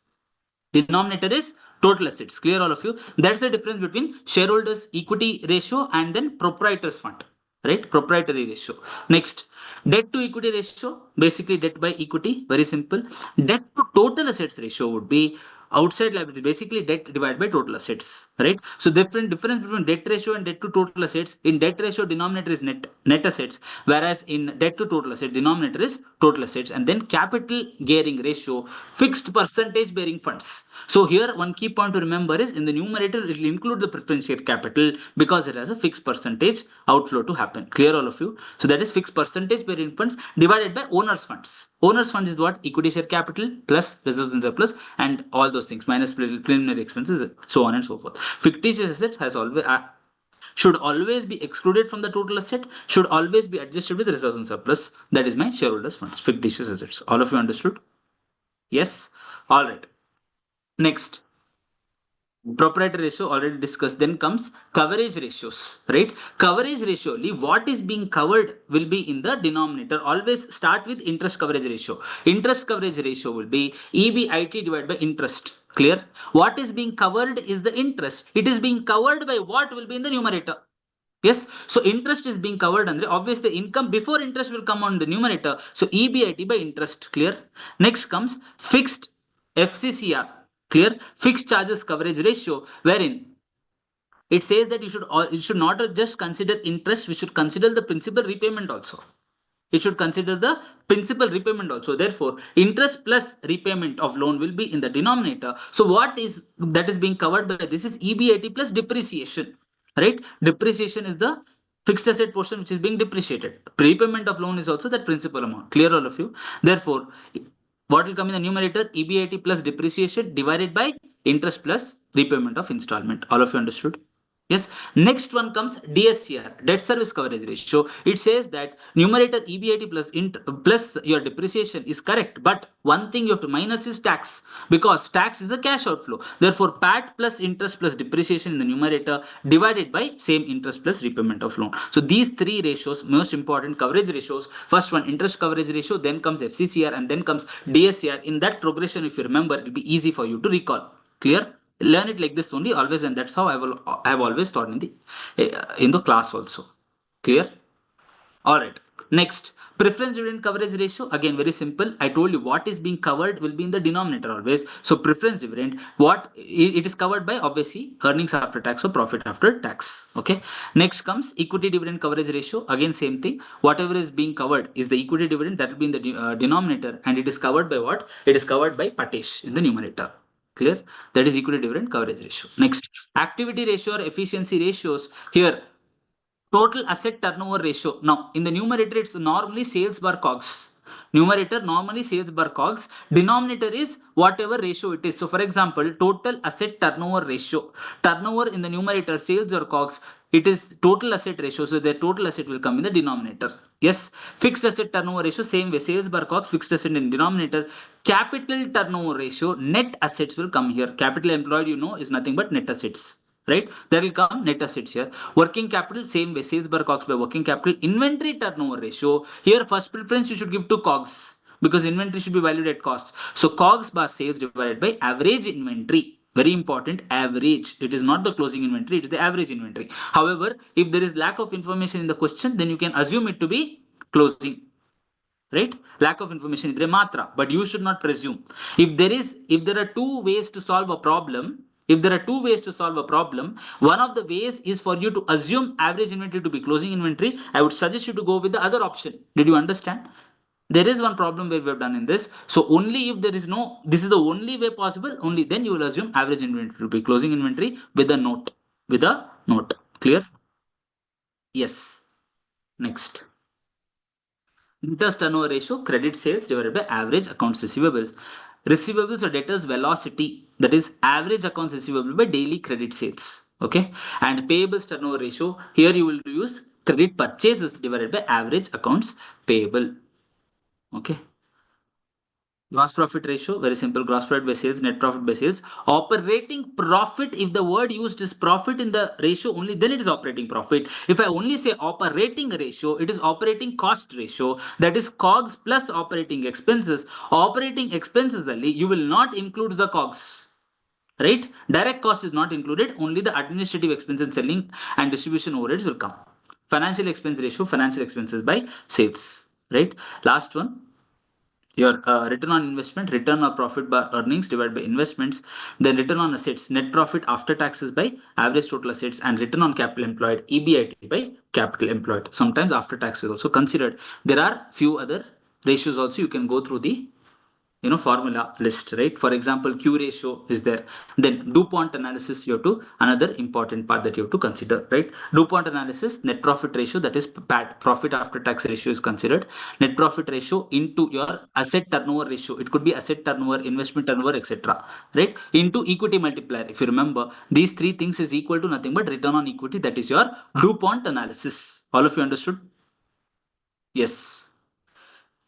Denominator is total assets. Clear, all of you? That's the difference between shareholders equity ratio and then proprietor's fund, right? Proprietary ratio. Next, debt to equity ratio, basically debt by equity. Very simple. Debt to total assets ratio would be outside liabilities, basically debt divided by total assets, right? So difference between debt ratio and debt to total assets. In debt ratio, denominator is net assets, whereas in debt to total asset, denominator is total assets. And then capital gearing ratio, fixed percentage bearing funds. So here one key point to remember is in the numerator it will include the preference share capital because it has a fixed percentage outflow to happen. Clear, all of you? So that is fixed percentage bearing funds divided by owners funds. Owners funds is what? Equity share capital plus reserves and surplus and all those things minus preliminary expenses, so on and so forth. Fictitious assets has always should always be excluded from the total asset, should always be adjusted with reserves and surplus. That is my shareholders funds, fictitious assets. All of you understood? Yes. All right. Next, proprietary ratio already discussed. Then comes coverage ratios, right? Coverage ratio, what is being covered will be in the denominator. Always start with interest coverage ratio. Interest coverage ratio will be EBIT divided by interest. Clear? What is being covered is the interest. It is being covered by what will be in the numerator. Yes, so interest is being covered under, obviously the income before interest will come on the numerator. So EBIT by interest. Clear? Next comes fixed FCCR. Clear? Fixed charges coverage ratio, wherein it says that you should not just consider interest, we should consider the principal repayment also. It should consider the principal repayment also. Therefore, interest plus repayment of loan will be in the denominator. So what is that is being covered by this is EBIT plus depreciation, right? Depreciation is the fixed asset portion which is being depreciated. Prepayment of loan is also that principal amount. Clear, all of you? Therefore, what will come in the numerator? EBIT plus depreciation divided by interest plus repayment of installment. All of you understood? Yes. Next one comes DSCR, debt service coverage ratio. It says that numerator EBIT plus your depreciation is correct, but one thing you have to minus is tax, because tax is a cash outflow. Therefore, PAT plus interest plus depreciation in the numerator divided by same interest plus repayment of loan. So these three ratios, most important coverage ratios. First one interest coverage ratio, then comes FCCR, and then comes DSCR. In that progression, if you remember, it will be easy for you to recall. Clear? Learn it like this only always, and that's how I have always taught in the class also. Clear? All right. Next, preference dividend coverage ratio. Again, very simple. I told you what is being covered will be in the denominator always. So preference dividend, what it is covered by, obviously earnings after tax or profit after tax. Okay. Next comes equity dividend coverage ratio. Again, same thing. Whatever is being covered is the equity dividend, that will be in the denominator, and it is covered by what? It is covered by Patesh in the numerator. Clear? That is equity dividend coverage ratio. Next, activity ratio or efficiency ratios. Here, total asset turnover ratio. Now, in the numerator, it's normally sales bar COGS. Numerator normally sales bar COGS. Denominator is whatever ratio it is. So, for example, total asset turnover ratio. Turnover in the numerator, sales or COGS. It is total asset ratio. So, the total asset will come in the denominator. Yes. Fixed asset turnover ratio, same way. Sales bar COGS, fixed asset in denominator. Capital turnover ratio, net assets will come here. Capital employed, is nothing but net assets. Right? There will come net assets here. Working capital, same way. Sales bar COGS by working capital. Inventory turnover ratio. Here, first preference you should give to COGS, because inventory should be valued at cost. So COGS bar sales divided by average inventory. Very important, average. It is not the closing inventory, it is the average inventory. However, if there is lack of information in the question, then you can assume it to be closing. Right? Lack of information is matra, but you should not presume. If there are two ways to solve a problem, one of the ways is for you to assume average inventory to be closing inventory. I would suggest you to go with the other option. Did you understand? There is one problem where we have done in this. So only if there is this is the only way possible, only then you will assume average inventory to be closing inventory with a note. Clear? Yes. Next. Interest turnover ratio, credit sales divided by average accounts receivable. Receivables or debtors velocity, that is average accounts receivable by daily credit sales. Okay. And payables turnover ratio, here you will use credit purchases divided by average accounts payable. Okay. Gross profit ratio, very simple. Gross profit by sales, net profit by sales. Operating profit, if the word used is profit in the ratio only, then it is operating profit. If I only say operating ratio, it is operating cost ratio. That is COGS plus operating expenses. Operating expenses only, you will not include the COGS. Right? Direct cost is not included, only the administrative expense and selling and distribution overheads will come. Financial expense ratio, financial expenses by sales. Right? Last one, your return on investment, return or profit by earnings divided by investments, then return on assets, net profit after taxes by average total assets, and return on capital employed, EBIT by capital employed. Sometimes after tax is also considered. There are few other ratios also, you can go through the formula list, right? For example, Q ratio is there. Then DuPont analysis, you have to, another important part that you have to consider, right? DuPont analysis, net profit ratio, that is PAT, profit after tax ratio is considered. Net profit ratio into your asset turnover ratio. It could be asset turnover, investment turnover, etc. Right? Into equity multiplier. If you remember, these three things is equal to nothing but return on equity. That is your DuPont analysis. All of you understood? Yes.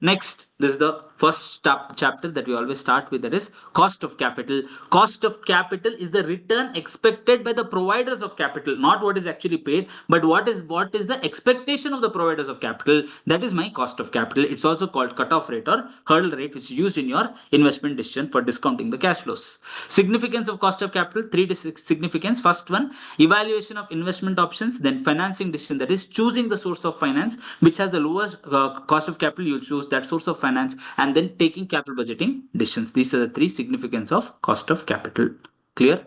Next, this is the first chapter that we always start with, that is cost of capital. Cost of capital is the return expected by the providers of capital, not what is actually paid, but what is the expectation of the providers of capital. That is my cost of capital. It's also called cutoff rate or hurdle rate, which is used in your investment decision for discounting the cash flows. Significance of cost of capital, three significance. First one, evaluation of investment options, then financing decision, that is choosing the source of finance which has the lowest cost of capital. You choose that source of finance, and then taking capital budgeting decisions. These are the three significance of cost of capital. Clear?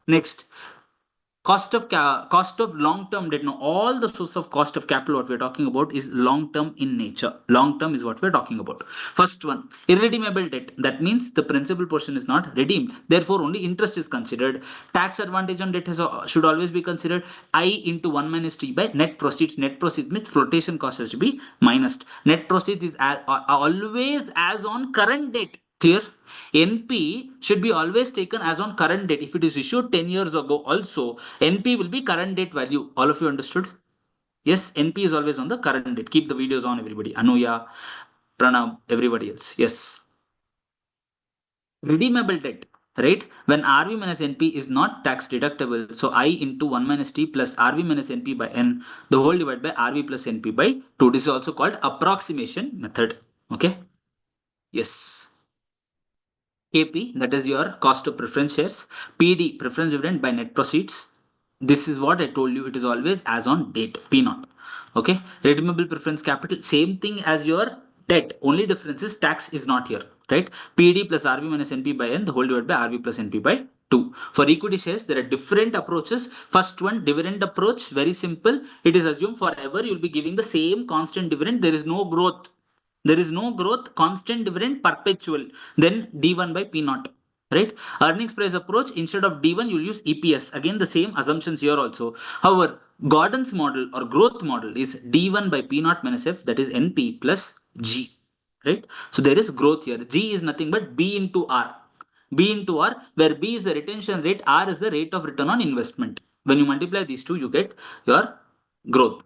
Next, cost of long-term debt. Now, all the source of cost of capital what we're talking about is long-term in nature. Long-term is what we're talking about. First one, irredeemable debt. That means the principal portion is not redeemed. Therefore, only interest is considered. Tax advantage on debt should always be considered. I into 1 minus T by net proceeds. Net proceeds means flotation cost has to be minused. Net proceeds is always as on current date. Clear? NP should be always taken as on current date. If it is issued 10 years ago also, NP will be current date value. All of you understood? Yes, NP is always on the current date. Keep the videos on, everybody. Anuya, Pranav, everybody else. Yes. Redeemable debt, right? When RV minus NP is not tax deductible, so I into 1 minus T plus RV minus NP by N, the whole divided by RV plus NP by 2. This is also called approximation method. Okay? Yes. KP, that is your cost of preference shares. PD, preference dividend by net proceeds. This is what I told you, it is always as on date, P0. Okay, redeemable preference capital, same thing as your debt, only difference is tax is not here, right? PD plus RV minus NP by N, the whole divided by RV plus NP by 2. For equity shares, there are different approaches. First one, dividend approach, very simple. It is assumed forever you'll be giving the same constant dividend, there is no growth. There is no growth, constant dividend, perpetual. Then D1 by P0. Right? Earnings price approach, instead of D1, you'll use EPS. Again, the same assumptions here also. However, Gordon's model or growth model is D1 by P0 minus F, that is NP plus G. Right? So there is growth here. G is nothing but B into R. B into R, where B is the retention rate, R is the rate of return on investment. When you multiply these two, you get your growth.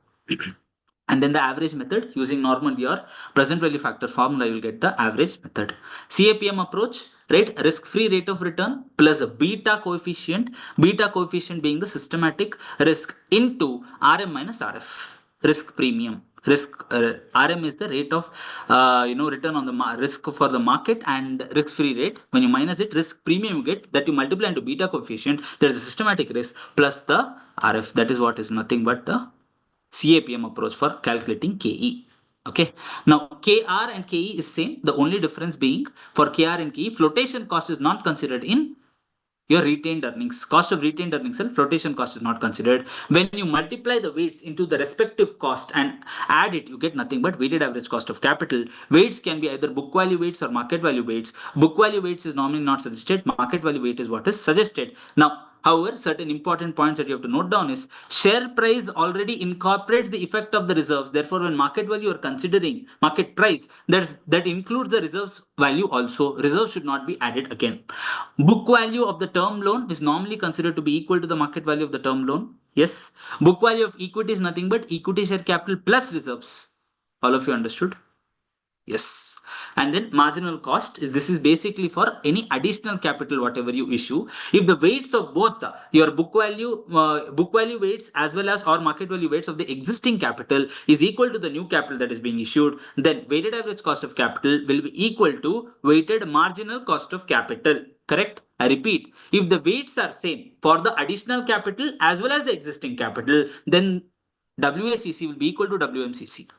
And then the average method, using normal VR present value factor formula, you will get the average method. CAPM approach, right? Risk-free rate of return plus a beta coefficient being the systematic risk into RM minus RF, risk premium. RM is the rate of return on the risk for the market, and risk-free rate, when you minus it, risk premium you get, that you multiply into beta coefficient. There is a systematic risk plus the RF, that is what is nothing but the CAPM approach for calculating KE. Okay. Now KR and KE is same. The only difference being, for KR and KE, flotation cost is not considered in your retained earnings. Cost of retained earnings and flotation cost is not considered. When you multiply the weights into the respective cost and add it, you get nothing but weighted average cost of capital. Weights can be either book value weights or market value weights. Book value weights is normally not suggested. Market value weight is what is suggested. Now, however, certain important points that you have to note down is, share price already incorporates the effect of the reserves. Therefore, when market value you are considering market price, that includes the reserves value also. Reserves should not be added again. Book value of the term loan is normally considered to be equal to the market value of the term loan. Yes. Book value of equity is nothing but equity share capital plus reserves. All of you understood? Yes. And then marginal cost, this is basically for any additional capital whatever you issue. If the weights of both your book value weights as well as or market value weights of the existing capital is equal to the new capital that is being issued, then weighted average cost of capital will be equal to weighted marginal cost of capital. Correct? I repeat, if the weights are same for the additional capital as well as the existing capital, then WACC will be equal to WMCC.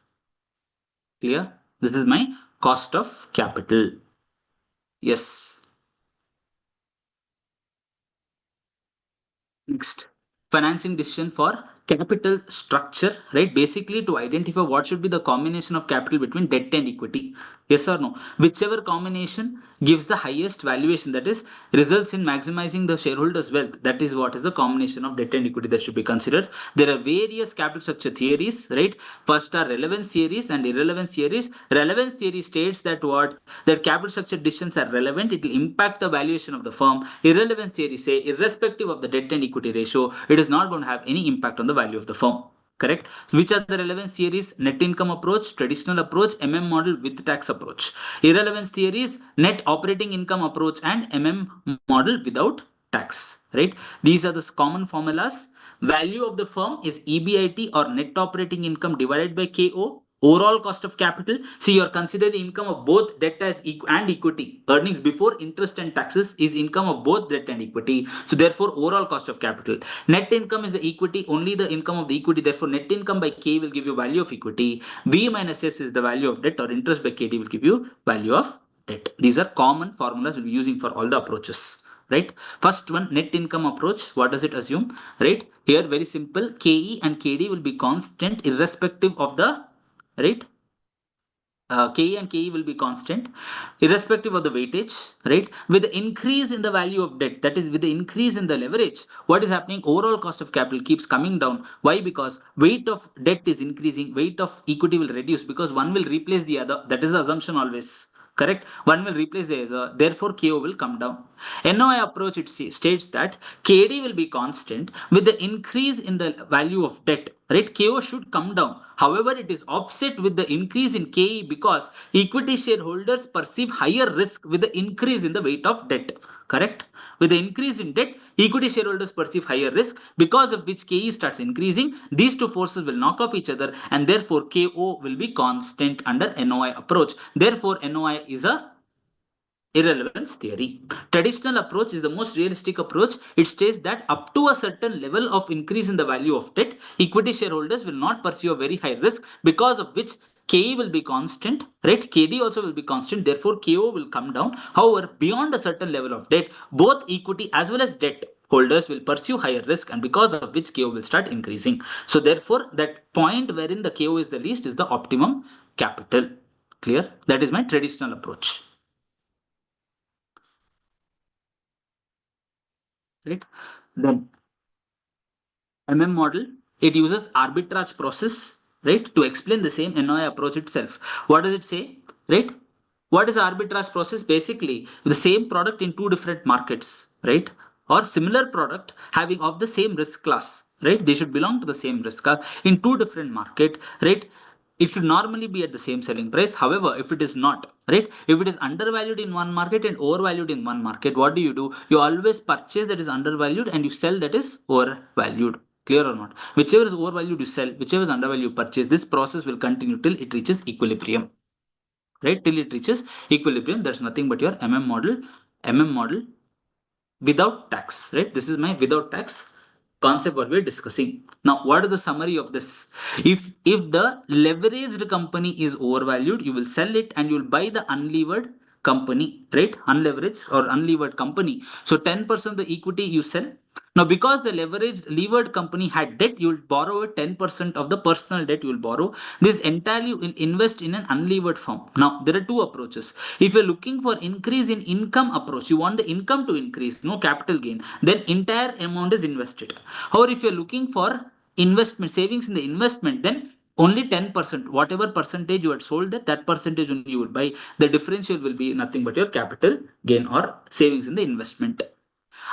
Clear? This is my cost of capital. Yes. Next, financing decision for capital structure, right? Basically to identify what should be the combination of capital between debt and equity. Yes or no? Whichever combination gives the highest valuation, that is, results in maximizing the shareholders' wealth. That is what is the combination of debt and equity that should be considered. There are various capital structure theories, right? First are relevance theories and irrelevance theories. Relevance theory states that that capital structure decisions are relevant, it will impact the valuation of the firm. Irrelevance theory say irrespective of the debt and equity ratio, it is not going to have any impact on the value of the firm. Correct? Which are the relevance theories? Net income approach, traditional approach, model with tax approach. Irrelevance theories, net operating income approach and model without tax. Right? These are the common formulas. Value of the firm is EBIT or net operating income divided by KO. Overall cost of capital. See, you are considering the income of both debt as and equity. Earnings before interest and taxes is income of both debt and equity. So therefore, overall cost of capital. Net income is the equity, only the income of the equity. Therefore, net income by K will give you value of equity. V minus S is the value of debt, or interest by KD will give you value of debt. These are common formulas we'll be using for all the approaches. Right? First one, net income approach. What does it assume? Right? Here, very simple. KE and KD will be constant irrespective of the, right? KE and KE will be constant irrespective of the weightage, right? With the increase in the value of debt, that is with the increase in the leverage, what is happening? Overall cost of capital keeps coming down. Why? Because weight of debt is increasing, weight of equity will reduce because one will replace the other. That is the assumption always. Correct? One will replace the other, therefore KO will come down. NOI approach, it states that KD will be constant with the increase in the value of debt, right? KO should come down. However, it is offset with the increase in KE because equity shareholders perceive higher risk with the increase in the weight of debt. Correct? With the increase in debt, equity shareholders perceive higher risk, because of which KE starts increasing. These two forces will knock off each other and therefore KO will be constant under NOI approach. Therefore, NOI is a irrelevance theory. Traditional approach is the most realistic approach. It states that up to a certain level of increase in the value of debt, equity shareholders will not pursue a very high risk, because of which KE will be constant, right? KD also will be constant, therefore KO will come down. However, beyond a certain level of debt, both equity as well as debt holders will pursue higher risk, and because of which KO will start increasing. So therefore, that point wherein the KO is the least is the optimum capital. Clear? That is my traditional approach. Right? Then model, it uses arbitrage process, right, to explain the same NOI approach itself. What does it say? Right? What is arbitrage process? Basically, the same product in two different markets, right? Or similar product having of the same risk class, right? They should belong to the same risk class in two different market, right? It should normally be at the same selling price. However, if it is not, right, if it is undervalued in one market and overvalued in one market, what do? You always purchase that is undervalued and you sell that is overvalued. Clear or not? Whichever is overvalued, you sell. Whichever is undervalued, you purchase. This process will continue till it reaches equilibrium. Right? Till it reaches equilibrium. That's nothing but your model. Model without tax. Right? This is my without tax concept what we're discussing. Now, what is the summary of this? If the leveraged company is overvalued, you will sell it and you will buy the unlevered company, right? Unleveraged or unlevered company. So 10% of the equity you sell. Now, because the leveraged levered company had debt, you will borrow 10% of the personal debt you will borrow. This entirely will invest in an unlevered firm. Now, there are two approaches. If you're looking for increase in income approach, you want the income to increase, no capital gain, then entire amount is invested. However, if you're looking for investment, savings in the investment, then only 10%, whatever percentage you had sold, that percentage only you will buy. The differential will be nothing but your capital gain or savings in the investment.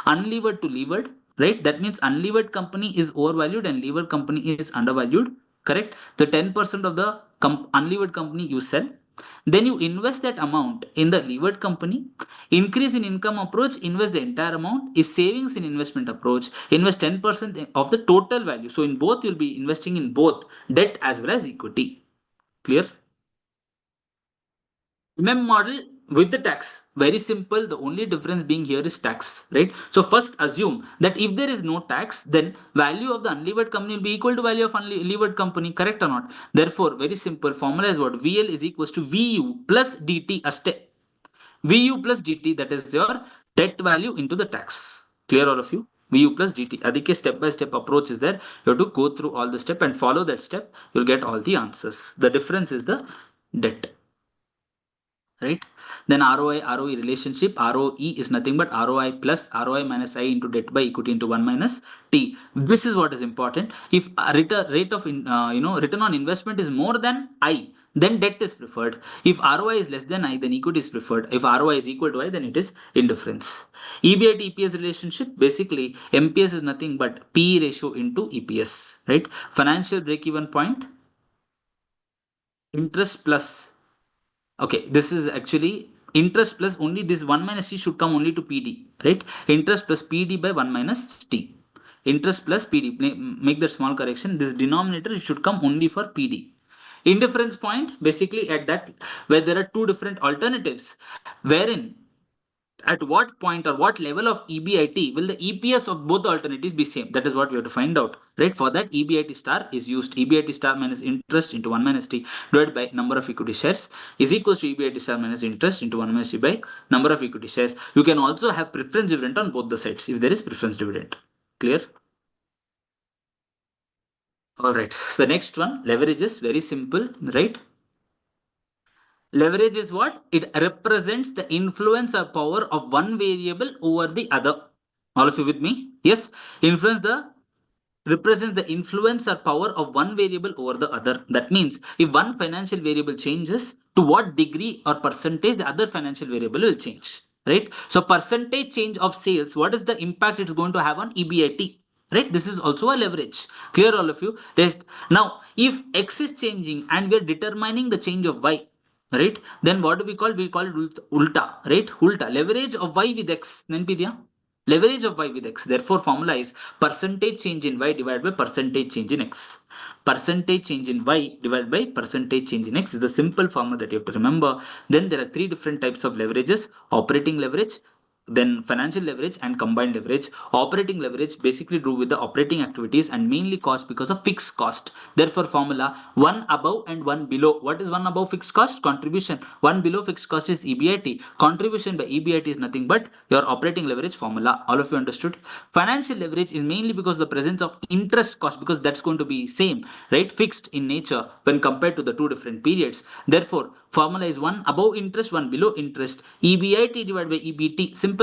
Unlevered to levered, right? That means unlevered company is overvalued and levered company is undervalued, correct? The 10% of the unlevered company you sell, then you invest that amount in the levered company. Increase in income approach, invest the entire amount. If savings in investment approach, invest 10% of the total value. So in both, you'll be investing in both debt as well as equity. Clear? MEM model with the tax, very simple. The only difference being here is tax, right? So first assume that if there is no tax, then value of the unlevered company will be equal to value of unlevered company, correct or not? Therefore, very simple formula is what? VL is equals to VU plus DT aste. VU plus DT, that is your debt value into the tax. Clear, all of you? VU plus DT. Adike step by step approach is there. You have to go through all the step and follow that step. You'll get all the answers. The difference is the debt. Right? Then ROI, ROE relationship. ROE is nothing but ROI plus ROI minus I into debt by equity into 1 minus T. This is what is important. If rate of return on investment is more than I, then debt is preferred. If ROI is less than I, then equity is preferred. If ROI is equal to I, then it is indifference. EBI to EPS relationship, basically MPS is nothing but P ratio into EPS, right? Financial break-even point, interest plus, okay, this is actually interest plus only this 1 minus T should come only to PD, right? Interest plus PD by 1 minus T. Interest plus PD, make that small correction. This denominator should come only for PD. Indifference point, basically at that where there are two different alternatives, wherein at what point or what level of EBIT will the EPS of both the alternatives be same? That is what we have to find out, right? For that, EBIT star is used. EBIT star minus interest into 1 minus T divided by number of equity shares is equals to EBIT star minus interest into 1 minus T by number of equity shares. You can also have preference dividend on both the sides if there is preference dividend. Clear? All right. So the next one, leverage, is very simple, right? Leverage is what? It represents the influence or power of one variable over the other. All of you with me? Yes. Represents the influence or power of one variable over the other. That means if one financial variable changes, to what degree or percentage the other financial variable will change. Right? So percentage change of sales, what is the impact it's going to have on EBIT? Right? This is also a leverage. Clear, all of you? Right? Now, if X is changing and we are determining the change of Y, right, then what do we call? We call it ulta, right? Ulta, leverage of Y with X. Leverage of Y with X. Therefore, formula is percentage change in Y divided by percentage change in X. Percentage change in Y divided by percentage change in X is the simple formula that you have to remember. Then there are three different types of leverages: operating leverage, then financial leverage, and combined leverage. Operating leverage basically do with the operating activities and mainly cost because of fixed cost. Therefore, formula: one above and one below. What is one above fixed cost? Contribution. One below fixed cost is EBIT. Contribution by EBIT is nothing but your operating leverage formula. All of you understood? Financial leverage is mainly because the presence of interest cost, because that's going to be same, right? Fixed in nature when compared to the two different periods. Therefore, formula is one above interest, one below interest. EBIT divided by EBT. Simple.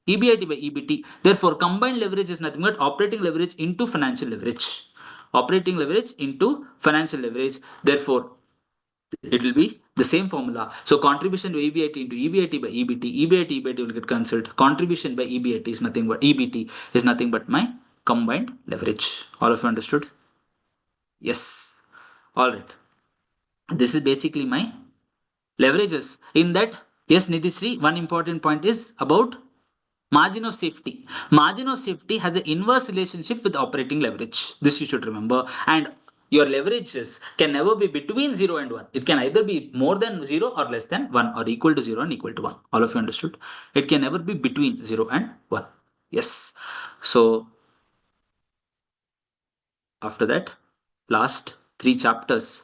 EBIT by EBT. Therefore, combined leverage is nothing but operating leverage into financial leverage. Operating leverage into financial leverage. Therefore, it will be the same formula. So contribution to EBIT into EBIT by EBT. EBIT will get cancelled. Contribution by EBIT is nothing but EBT is nothing but my combined leverage. All of you understood? Yes. All right. This is basically my leverages. In that, yes, Nidhisri, one important point is about margin of safety. Margin of safety has an inverse relationship with operating leverage. This you should remember. And your leverages can never be between 0 and 1. It can either be more than 0 or less than 1, or equal to 0 and equal to 1. All of you understood? It can never be between 0 and 1. Yes. So, after that, last 3 chapters.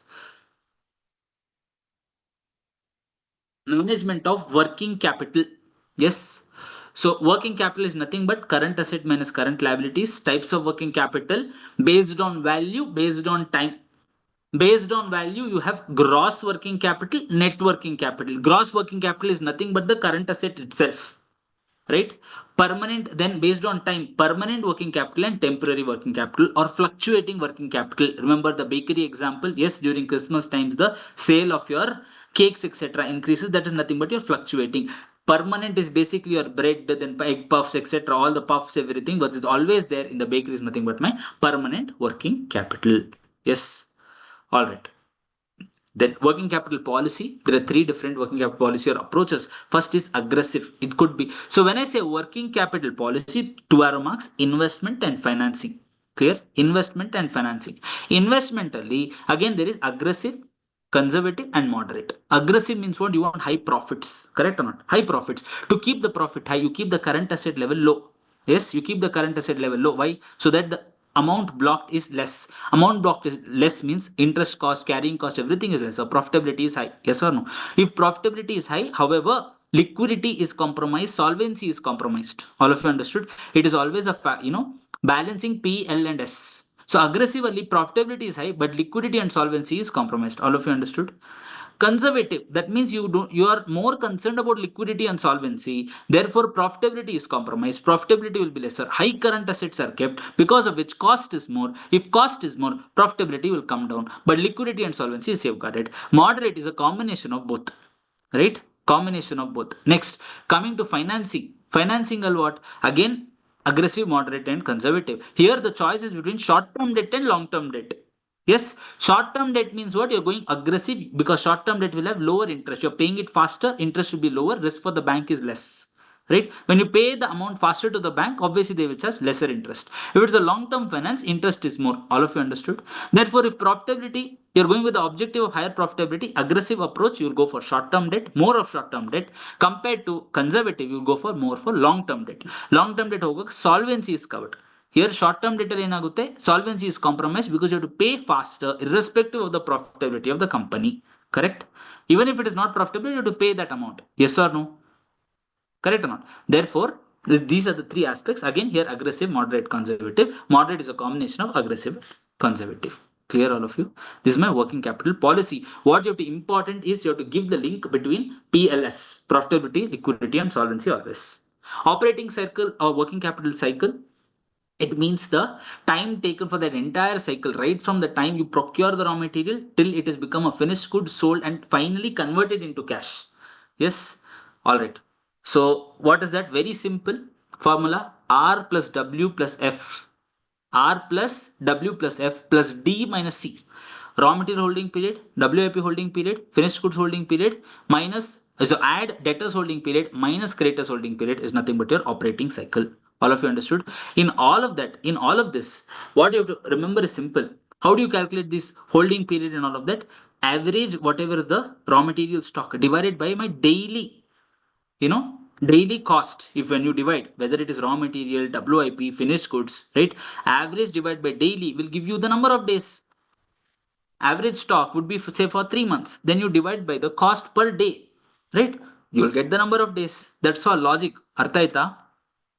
Management of working capital. Yes. So working capital is nothing but current asset minus current liabilities. Types of working capital based on value, based on time. Based on value, you have gross working capital, net working capital. Gross working capital is nothing but the current asset itself, right? Permanent, then based on time, permanent working capital and temporary working capital or fluctuating working capital. Remember the bakery example? Yes, during Christmas times, the sale of your cakes, etc., increases. That is nothing but your fluctuating. Permanent is basically your bread, then egg puffs, etc. All the puffs, everything, what is always there in the bakery is nothing but my permanent working capital. Yes. All right. Then working capital policy, there are three different working capital policy or approaches. First is aggressive. It could be. So when I say working capital policy, two arrow marks, investment and financing. Clear? Investment and financing. Investmentally, again, there is aggressive, conservative and moderate. Aggressive means what? You want high profits. Correct or not? High profits. To keep the profit high, you keep the current asset level low. Yes, you keep the current asset level low. Why? So that the amount blocked is less. Amount blocked is less means interest cost, carrying cost, everything is less. So profitability is high. Yes or no? If profitability is high, however, liquidity is compromised, solvency is compromised. All of you understood? It is always a balancing P, L, and S. So aggressively, profitability is high, but liquidity and solvency is compromised. All of you understood? Conservative, that means you are more concerned about liquidity and solvency, therefore profitability is compromised, profitability will be lesser, high current assets are kept, because of which cost is more. If cost is more, profitability will come down, but liquidity and solvency is safeguarded. Moderate is a combination of both, right? Combination of both. Next, coming to financing. Financing are what? Again, aggressive, moderate and conservative. Here the choice is between short term debt and long term debt. Yes, short term debt means what? You're going aggressive because short term debt will have lower interest. You're paying it faster, interest will be lower, risk for the bank is less. Right? When you pay the amount faster to the bank, obviously they will charge lesser interest. If it's a long term finance, interest is more. All of you understood? Therefore, if profitability, you're going with the objective of higher profitability, aggressive approach, you'll go for short term debt, more of short term debt. Compared to conservative, you'll go for more for long term debt. Long term debt, solvency is covered. Here short term debt ಏನಾಗುತ್ತೆ, solvency is compromised because you have to pay faster irrespective of the profitability of the company. Correct? Even if it is not profitable, you have to pay that amount. Yes or no? Correct or not? Therefore, these are the three aspects. Again, here aggressive, moderate, conservative. Moderate is a combination of aggressive, conservative. Clear, all of you? This is my working capital policy. What you have to important is you have to give the link between PLS, profitability, liquidity, and solvency always. Operating cycle or working capital cycle, it means the time taken for that entire cycle, right from the time you procure the raw material till it has become a finished good, sold, and finally converted into cash. Yes, all right. So what is that? Very simple formula: R plus W plus F. R plus W plus F plus D minus C. Raw material holding period, WIP holding period, finished goods holding period, minus, so add debtors holding period minus creditors holding period is nothing but your operating cycle. All of you understood? In all of that, in all of this, what you have to remember is simple. How do you calculate this holding period and all of that? Average whatever the raw material stock divided by my daily, daily cost. If when you divide whether it is raw material, WIP, finished goods, right, average divided by daily will give you the number of days. Average stock would be say for 3 months, then you divide by the cost per day, right, you will get the number of days. That's all logic. Artha aita?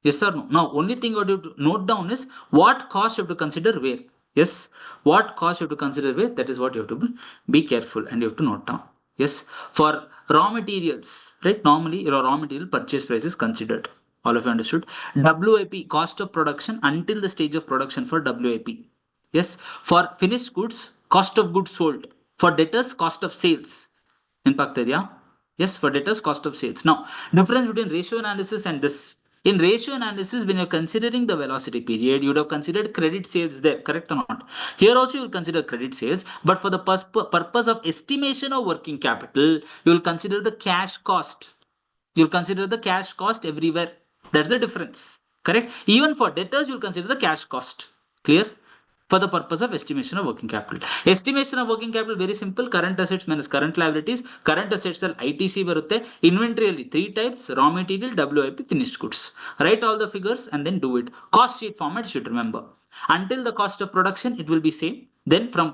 Yes or no? Now only thing what you have to note down is what cost you have to consider where. Yes, what cost you have to consider where, that is what you have to be careful and you have to note down. Yes, for raw materials, right, normally your raw material purchase price is considered. All of you understood? WIP, cost of production until the stage of production for WIP. Yes, for finished goods, cost of goods sold. For debtors, cost of sales. Impact idea? Yes, for debtors, cost of sales. Now, difference between ratio analysis and this. In ratio analysis, when you're considering the velocity period, you would have considered credit sales there, correct or not? Here also you will consider credit sales, but for the purpose of estimation of working capital, you will consider the cash cost. You'll consider the cash cost everywhere. That's the difference. Correct? Even for debtors, you'll consider the cash cost. Clear? For the purpose of estimation of working capital. Estimation of working capital, very simple. Current assets minus current liabilities. Current assets are ITC barutte. Inventory only 3 types: raw material, WIP, finished goods. Write all the figures and then do it. Cost sheet format you should remember. Until the cost of production, it will be same. Then from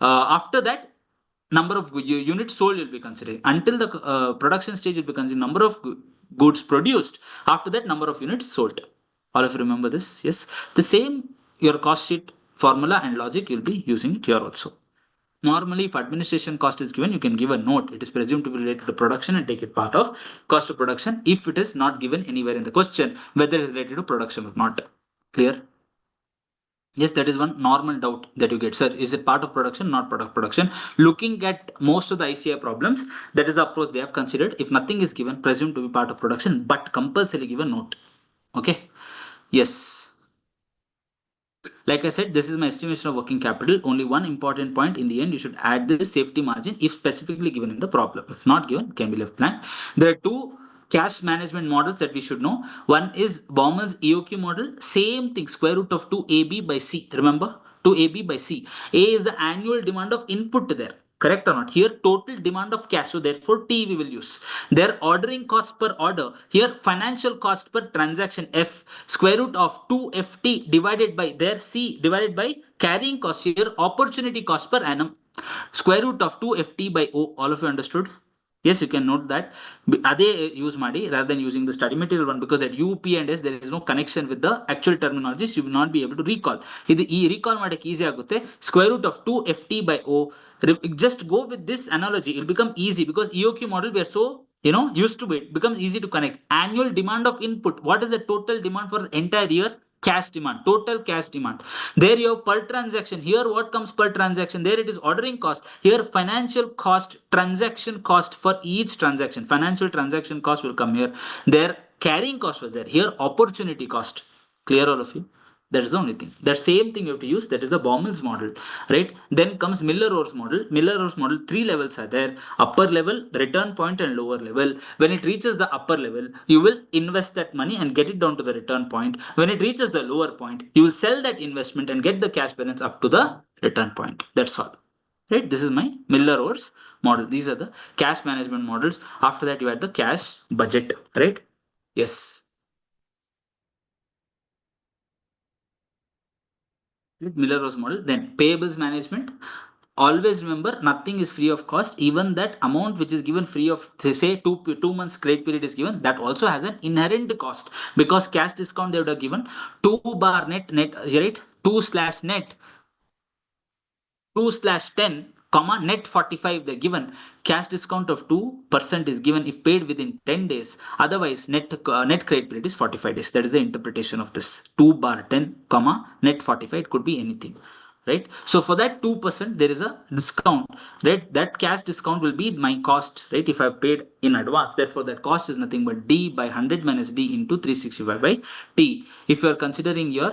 after that, number of units sold will be considered. Until the production stage will be considered number of goods produced. After that, number of units sold. All of you remember this? Yes. The same your cost sheet formula and logic you'll be using it here also. Normally, if administration cost is given, you can give a note. It is presumed to be related to production and take it part of cost of production if it is not given anywhere in the question whether it is related to production or not. Clear? Yes, that is one normal doubt that you get. Sir, is it part of production, not part of production? Looking at most of the ICI problems, that is the approach they have considered. If nothing is given, presumed to be part of production, but compulsory give a note. Okay. Yes. Like I said, this is my estimation of working capital. Only one important point in the end, you should add this safety margin if specifically given in the problem. If not given, can be left blank. There are two cash management models that we should know. One is Bauman's EOQ model. Same thing, square root of 2AB by C. Remember? 2AB by C. A is the annual demand of input there. Correct or not? Here, total demand of cash. So, therefore, T we will use. Their ordering cost per order. Here, financial cost per transaction F. Square root of 2FT divided by their C divided by carrying cost. Here, opportunity cost per annum. Square root of 2FT by O. All of you understood? Yes, you can note that. Ade use ಮಾಡಿ rather than using the study material one, because that U, P and S there is no connection with the actual terminologies. You will not be able to recall. ಇದು ಈ recall ಮಾಡಕ್ಕೆ easy ಆಗುತ್ತೆ. Square root of 2FT by O. Just go with this analogy. It will become easy because EOQ model we are so used to it. Becomes easy to connect. Annual demand of input. What is the total demand for the entire year? Cash demand, total cash demand. There you have per transaction. Here what comes per transaction? There it is ordering cost. Here financial cost, transaction cost for each transaction. Financial transaction cost will come here. There carrying cost was there. Here opportunity cost. Clear all of you? That is the only thing. That same thing you have to use. That is the Bauman's model, right? Then comes Miller-Orr's model. Miller-Orr's model, 3 levels are there: upper level, return point, and lower level. When it reaches the upper level, you will invest that money and get it down to the return point. When it reaches the lower point, you will sell that investment and get the cash balance up to the return point. That's all. Right? This is my Miller-Orr's model. These are the cash management models. After that, you add the cash budget, right? Yes. Miller-Rose model. Then payables management. Always remember, nothing is free of cost. Even that amount which is given free of, say 2 months credit period is given, that also has an inherent cost, because cash discount they would have given 2 bar net, right? 2 slash net 2/10 comma net 45 they're given. Cash discount of 2% is given if paid within 10 days. Otherwise, net credit period is 45 days. That is the interpretation of this 2 bar 10 comma net 45. It could be anything, right? So for that 2% there is a discount, right? That cash discount will be my cost, right? If I've paid in advance, therefore that cost is nothing but D by 100 minus D into 365 by T. If you are considering your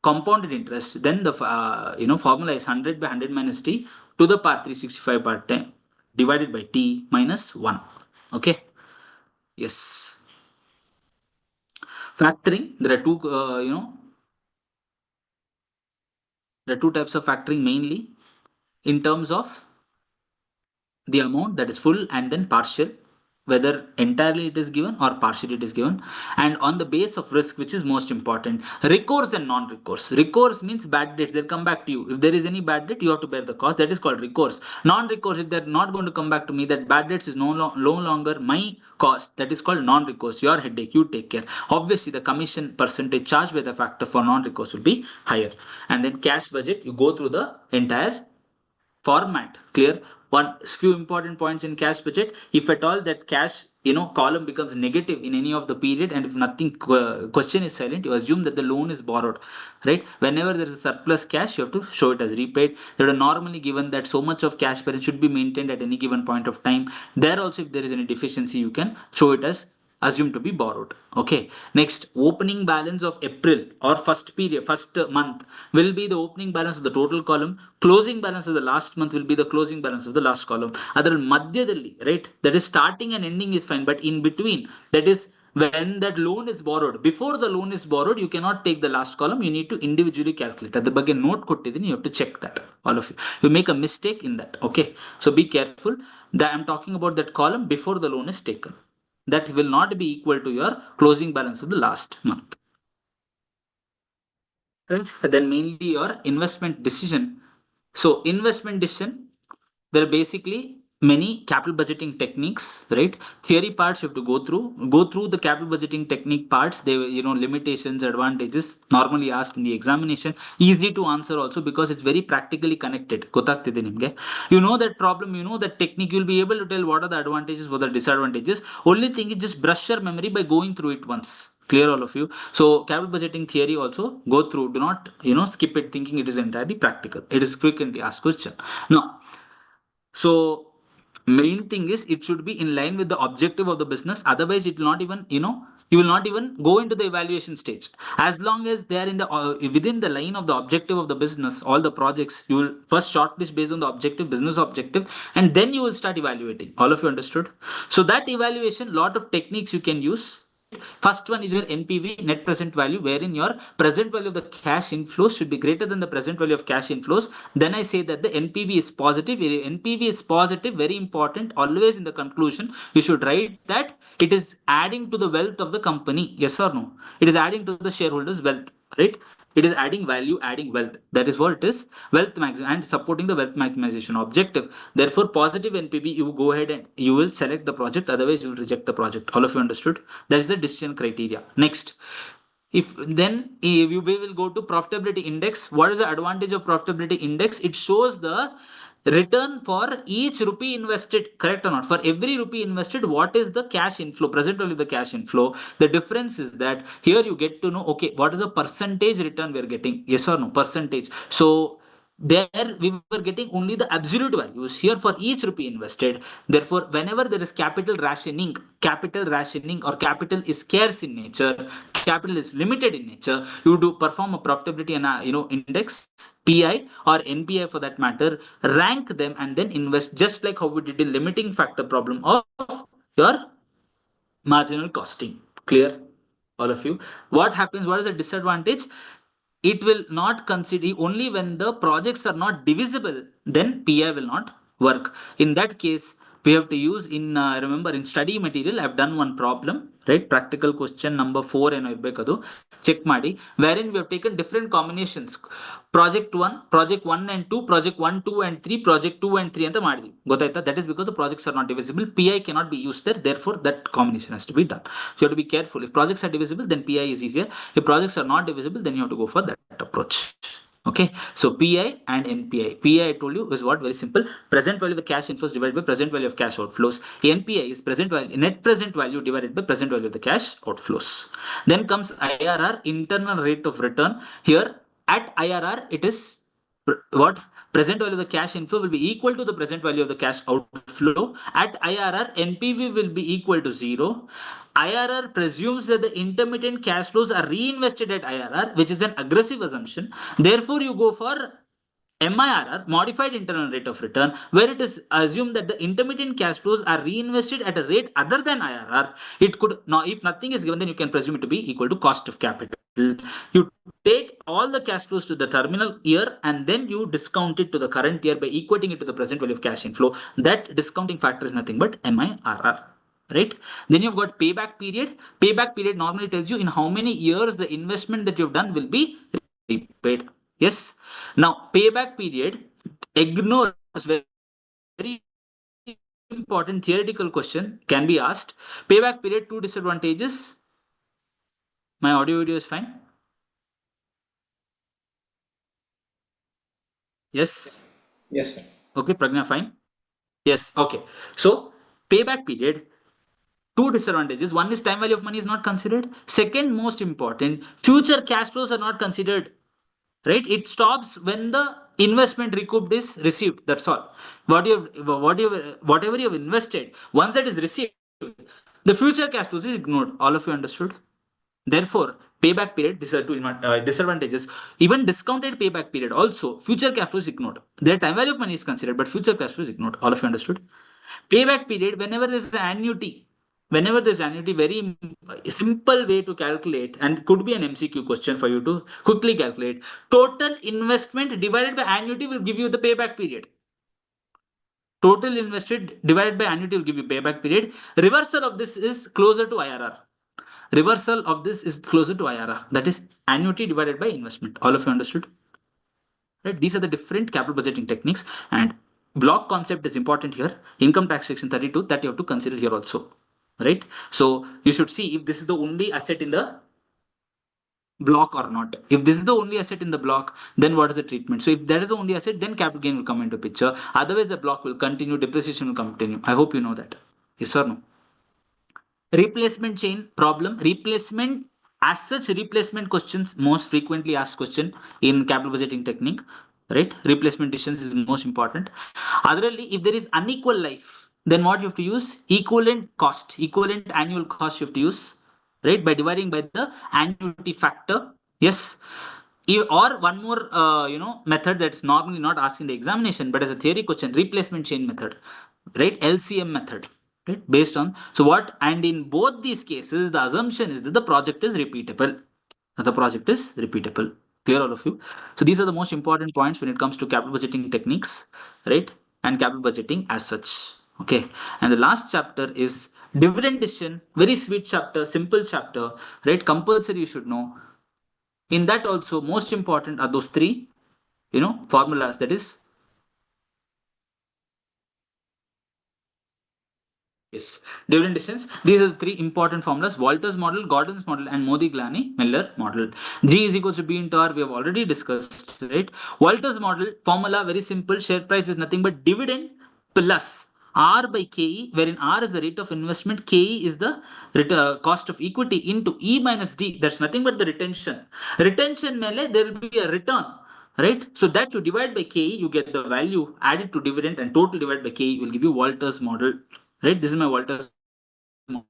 compounded interest, then the formula is 100 by 100 minus T to the power 365 by 10 divided by T minus 1. Okay. Yes. Factoring, there are two there are two types of factoring, mainly in terms of the amount, that is full and then partial, whether entirely it is given or partially it is given, and on the base of risk, which is most important. Recourse and non-recourse. Recourse means bad debts, they'll come back to you. If there is any bad debt, you have to bear the cost. That is called recourse. Non-recourse, if they're not going to come back to me, that bad debts is no longer my cost, that is called non-recourse. Your headache, you take care. Obviously the commission percentage charged by the factor for non-recourse will be higher. And then cash budget, you go through the entire format. Clear? One few important points in cash budget. If at all that cash column becomes negative in any of the period, and if nothing, question is silent, you assume that the loan is borrowed, right? Whenever there is a surplus cash, you have to show it as repaid. They are normally given that so much of cash balance should be maintained at any given point of time. There also, if there is any deficiency, you can show it as assumed to be borrowed. Okay. Next, opening balance of April or first month will be the opening balance of the total column. Closing balance of the last month will be the closing balance of the last column. Other madhyadalli, right? That is starting and ending is fine, but in between, that is when that loan is borrowed. Before the loan is borrowed, you cannot take the last column. You need to individually calculate. At the ಬಗ್ಗೆ note ಕೊಟ್ಟಿದ್ದೀನಿ, you have to check that. All of you. You make a mistake in that. Okay. So be careful. That I'm talking about that column before the loan is taken. That will not be equal to your closing balance of the last month. Right? Then mainly your investment decision. So investment decision, there are basically many capital budgeting techniques, right? Theory parts you have to go through the capital budgeting technique parts. They limitations, advantages, normally asked in the examination. Easy to answer also, because it's very practically connected. ಗೊತ್ತಾಗ್ತಿದೆ ನಿಮಗೆ. You know that problem, you know that technique, you'll be able to tell what are the advantages, what are the disadvantages. Only thing is just brush your memory by going through it once. Clear, all of you? So capital budgeting theory also go through. Do not skip it thinking it is entirely practical. It is frequently asked question. Now, so main thing is it should be in line with the objective of the business. Otherwise, it will not even you will not even go into the evaluation stage. As long as they are in the within the line of the objective of the business, all the projects you will first shortlist based on the objective, business objective, and then you will start evaluating. All of you understood? So that evaluation, lot of techniques you can use. First one is your NPV, net present value, wherein your present value of the cash inflows should be greater than the present value of cash inflows. Then I say that the NPV is positive. NPV is positive, very important. Always in the conclusion, you should write that it is adding to the wealth of the company. Yes or no? It is adding to the shareholders' wealth, right? It is adding value, adding wealth. That is what it is. Wealth maximization and supporting the wealth maximization objective. Therefore, positive NPV, you go ahead and you will select the project. Otherwise, you will reject the project. All of you understood? That is the decision criteria. Next, if we will go to profitability index. What is the advantage of profitability index? It shows the return for each rupee invested, correct or not? For every rupee invested, what is the cash inflow, present value of the cash inflow? The difference is that here you get to know, okay, what is the percentage return we are getting? Yes or no? Percentage. So there we were getting only the absolute values. Here for each rupee invested, therefore whenever there is capital rationing or capital is scarce in nature, capital is limited in nature, you do perform a profitability and index, PI or NPI for that matter, rank them and then invest, just like how we did in limiting factor problem of your marginal costing. Clear, all of you? What happens? What is the disadvantage? It will not consider only when the projects are not divisible, then PI will not work. In that case, we have to use in remember in study material, I've done one problem, right? Practical question number 4 and check madi, wherein we have taken different combinations. Project 1 and 2, project 1, 2 and 3, project 2 and 3 ಅಂತ ಮಾಡಿದ್ವಿ. ಗೊತ್ತಾಯ್ತಾ? That is because the projects are not divisible. PI cannot be used there. Therefore, that combination has to be done. So you have to be careful. If projects are divisible, then PI is easier. If projects are not divisible, then you have to go for that approach. Okay, so PI and NPI. PI, I told you, is what? Very simple. Present value of the cash inflows divided by present value of cash outflows. NPI is present value, net present value divided by present value of the cash outflows. Then comes IRR, internal rate of return. Here at IRR, it is what? Present value of the cash inflow will be equal to the present value of the cash outflow. At IRR, NPV will be equal to 0. IRR presumes that the intermittent cash flows are reinvested at IRR, which is an aggressive assumption. Therefore, you go for MIRR, modified internal rate of return, where it is assumed that the intermittent cash flows are reinvested at a rate other than IRR. It could now, if nothing is given, then you can presume it to be equal to cost of capital. You take all the cash flows to the terminal year and then you discount it to the current year by equating it to the present value of cash inflow. That discounting factor is nothing but MIRR. Right? Then you've got payback period. Payback period normally tells you in how many years the investment that you've done will be repaid. Yes. Now, payback period ignores very important theoretical question can be asked. Payback period, 2 disadvantages. My audio video is fine. Yes. Yes, sir. Okay, Pragna, fine. Yes. Okay. So payback period, 2 disadvantages. One is time value of money is not considered. Second most important, future cash flows are not considered. Right? It stops when the investment recouped is received. That's all. Whatever you have invested, once that is received, the future cash flows is ignored. All of you understood? Therefore, payback period, these are 2 disadvantages. Even discounted payback period also, future cash flow is ignored. Their time value of money is considered, but future cash flow is ignored. All of you understood? Payback period, whenever there is an annuity, very simple way to calculate, and could be an MCQ question for you to quickly calculate. Total investment divided by annuity will give you the payback period. Total invested divided by annuity will give you payback period. Reversal of this is closer to IRR. That is annuity divided by investment. All of you understood? Right? These are the different capital budgeting techniques, and block concept is important here. Income tax section 32, that you have to consider here also. Right? So you should see if this is the only asset in the block or not. If this is the only asset in the block, then what is the treatment? So if that is the only asset, then capital gain will come into picture. Otherwise, the block will continue, depreciation will continue. I hope you know that. Yes or no? Replacement chain problem. Replacement As such, replacement questions, most frequently asked question in capital budgeting technique, right? Replacement decisions is most important. Otherly, if there is unequal life, then what you have to use? Equivalent cost, equivalent annual cost you have to use, right? By dividing by the annuity factor. Yes. Or one more, method that's normally not asked in the examination, but as a theory question, replacement chain method, right? LCM method, right? Based on, so what, and in both these cases, the assumption is that the project is repeatable. The project is repeatable. Clear, all of you? So these are the most important points when it comes to capital budgeting techniques, right? And capital budgeting as such. Okay. And the last chapter is dividend decision. Very sweet chapter, simple chapter, right? Compulsory you should know. In that also, most important are those three, formulas. That is, yes, dividend decisions. These are the three important formulas: Walter's model, Gordon's model, and Modigliani Miller model. G is equals to B into R. We have already discussed, right? Walter's model formula very simple. Share price is nothing but dividend plus R by KE, wherein R is the rate of investment, KE is the cost of equity into E minus D. That's nothing but the retention. Retention mele there will be a return. Right, so that you divide by KE, you get the value added to dividend, and total divided by KE will give you Walter's model. Right, this is my Walter's model.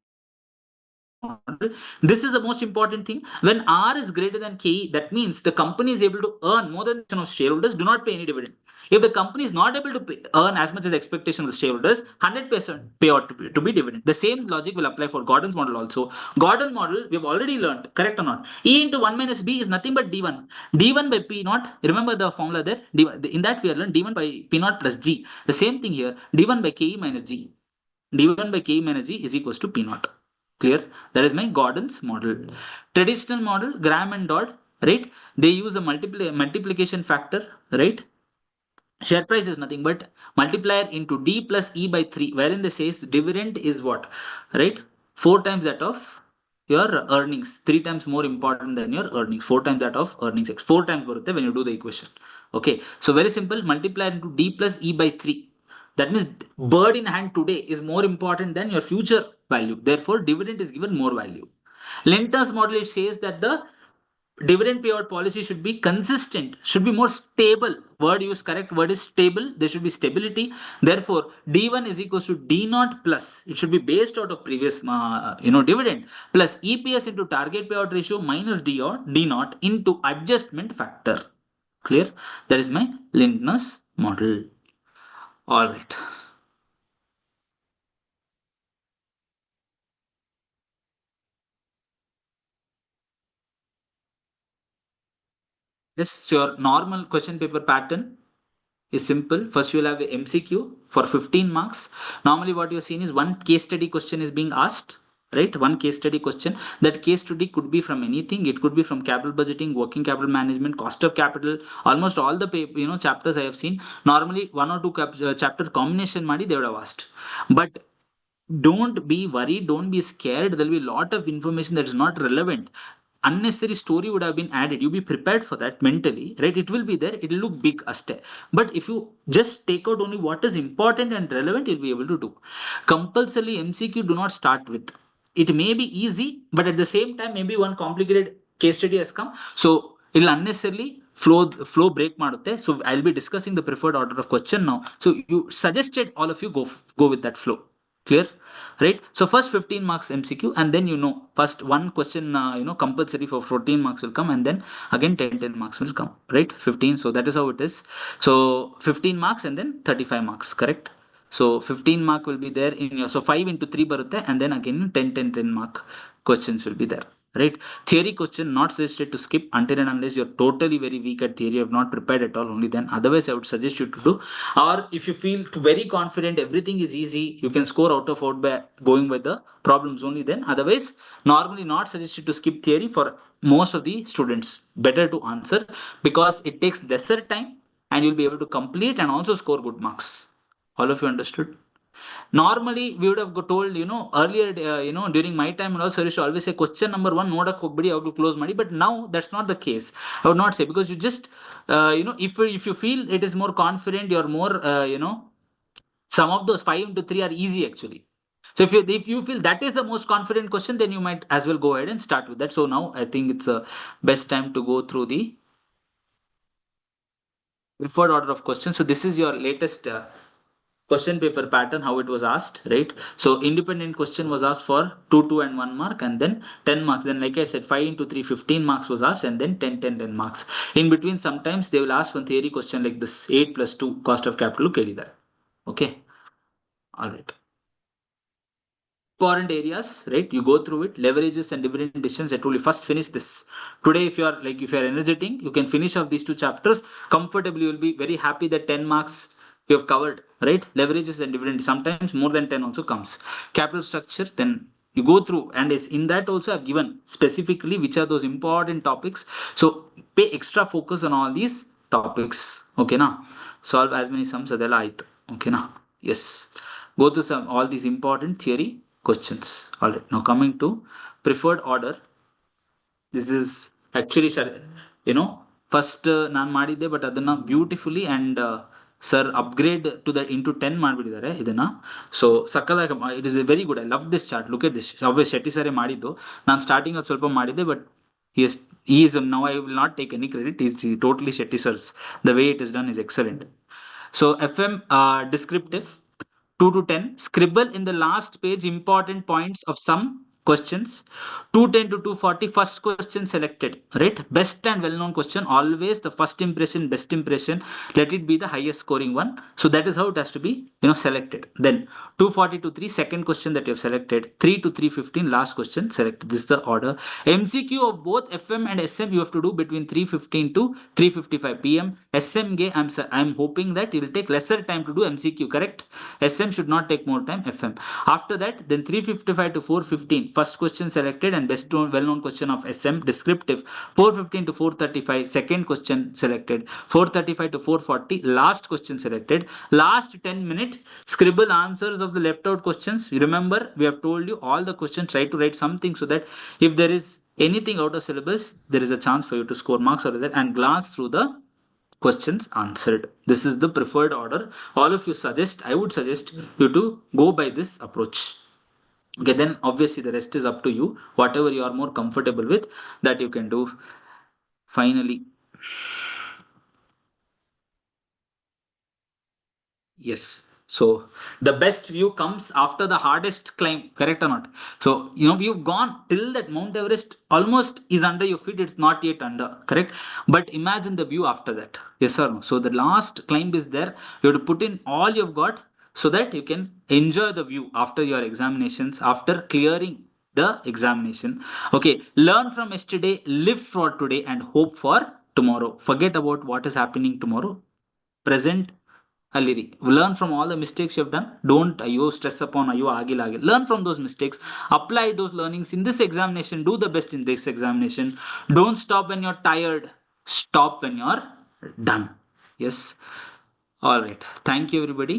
This is the most important thing. When R is greater than KE, that means the company is able to earn more than the shareholders do not pay any dividend. If the company is not able to earn as much as the expectation of the shareholders, 100% payout to be dividend. The same logic will apply for Gordon's model also. Gordon model, we have already learned, correct or not? E into 1 minus B is nothing but D1. D1 by P naught, remember the formula there? In that we have learned D1 by P naught plus G. The same thing here, D1 by KE minus G. D1 by KE minus G is equals to P naught. Clear? That is my Gordon's model. Traditional model, Graham and Dodd, right? They use the multiplication factor, right? Share price is nothing but multiplier into D plus E by 3, wherein they says dividend is what? Right? 4 times that of your earnings. 3 times more important than your earnings. 4 times that of earnings. 4 times when you do the equation. Okay. So very simple. Multiplier into D plus E by 3. That means bird in hand today is more important than your future value. Therefore, dividend is given more value. Lenter's model, it says that the dividend payout policy should be consistent, should be more stable. Word use correct word is stable. There should be stability. Therefore, D1 is equals to D naught plus. It should be based out of previous dividend plus EPS into target payout ratio minus D naught into adjustment factor. Clear? That is my Lindner's model. All right. This your normal question paper pattern is simple. First, you will have a MCQ for 15 marks. Normally, what you have seen is one case study question is being asked, right? One case study question. That case study could be from anything. It could be from capital budgeting, working capital management, cost of capital. Almost all the chapters I have seen. Normally, one or two chapter combination madi they would have asked, but don't be worried, don't be scared. There'll be a lot of information that is not relevant. Unnecessary story would have been added. You be prepared for that mentally, right? It will be there, it will look big aste. But if you just take out only what is important and relevant, you'll be able to do. Compulsorily MCQ do not start with. It may be easy, but at the same time, maybe one complicated case study has come. So it'll unnecessarily flow break madutte. So I'll be discussing the preferred order of question now. So you suggested all of you go with that flow. Clear? Right? So first 15 marks MCQ, and then first one question compulsory for 14 marks will come, and then again 10 marks will come, right? 15. So that is how it is. So 15 marks and then 35 marks, correct? So 15 mark will be there in your, so 5 into 3 barutte, and then again 10 mark questions will be there. Right? Theory question not suggested to skip until and unless you're totally very weak at theory, you have not prepared at all, only then. Otherwise, I would suggest you to do. Or if you feel very confident, everything is easy, you can score out by going by the problems only then. Otherwise, normally not suggested to skip theory for most of the students. Better to answer because it takes lesser time and you'll be able to complete and also score good marks. All of you understood? Normally, we would have told, earlier, during my time and also, I used to always say question number 1, nodak hogbidi, I would close money. But now that's not the case. I would not say, because you just, if you feel it is more confident, you're more, some of those 5 into 3 are easy actually. So if you feel that is the most confident question, then you might as well go ahead and start with that. So now I think it's a best time to go through the preferred order of questions. So this is your latest question paper pattern, how it was asked, right? So independent question was asked for 2, 2 and 1 mark, and then 10 marks. Then like I said, 5 into 3, 15 marks was asked, and then 10, 10, 10 marks. In between, sometimes they will ask one theory question like this: 8 plus 2 cost of capital KD that. Okay. All right. Important areas, right? You go through it, leverages and dividend decisions. I told you first finish this. Today, if you are energetic, you can finish off these two chapters comfortably. You'll be very happy that 10 marks you have covered, right? Leverages and dividend. Sometimes more than 10 also comes. Capital structure, then you go through, and is in that also I've given specifically which are those important topics. So pay extra focus on all these topics. Okay, now solve as many sums as I. Okay, now yes, go through some all these important theory questions. All right, now coming to preferred order. This is actually first ನಾನು ಮಾಡಿದ್ದೆ, but ಅದನ್ನ beautifully and sir upgrade to the into 10 ಮಾಡಿಬಿಟ್ಟಿದ್ದಾರೆ ಇದನ್ನ. So ಸಕ್ಕದಾಗಿ it is very good. I love this chart. Look at this. ಅವೇ ಶೆಟ್ಟಿ ಸರೇ ಮಾಡಿದ್ದು. ನಾನು ಸ್ಟಾರ್ಟಿಂಗ್ ಅದು ಸ್ವಲ್ಪ ಮಾಡಿದ್ದೆ, but he is now, I will not take any credit. He's totally Shetty sir's. The way it is done is excellent. So FM descriptive 2 to 10. Scribble in the last page important points of some questions. 210 to 240, first question selected, right? Best and well known question, always the first impression, best impression, let it be the highest scoring one. So that is how it has to be selected. Then 240 to 3, second question that you have selected. 3 to 315, last question selected. This is the order. MCQ of both FM and SM you have to do between 3:15 to 3:55 p.m. SM ge I'm hoping that it will take lesser time to do MCQ, correct? SM should not take more time. FM after that, then 3:55 to 4:15, first question selected and best well known question of SM descriptive. 4:15 to 4:35, second question selected. 4:35 to 4:40, last question selected. Last 10 minutes, scribble answers of the left out questions. You remember, we have told you all the questions, try to write something so that if there is anything out of syllabus, there is a chance for you to score marks out of that, and glance through the questions answered. This is the preferred order. All of you I would suggest you to go by this approach. Okay, then obviously the rest is up to you. Whatever you are more comfortable with, that you can do. Finally, yes, so the best view comes after the hardest climb, correct or not? So you've gone till that Mount Everest almost is under your feet. It's not yet under, correct? But imagine the view after that. Yes or no? So the last climb is there. You have to put in all you've got so that you can enjoy the view after your examinations, after clearing the examination. Okay, learn from yesterday, live for today, and hope for tomorrow. Forget about what is happening tomorrow. Present ಅಲ್ಲಿರಿ. Learn from all the mistakes you have done. Don't stress upon ಆಗಿಲ್ಲ. Learn from those mistakes. Apply those learnings in this examination. Do the best in this examination. Don't stop when you're tired. Stop when you're done. Yes. All right. Thank you, everybody.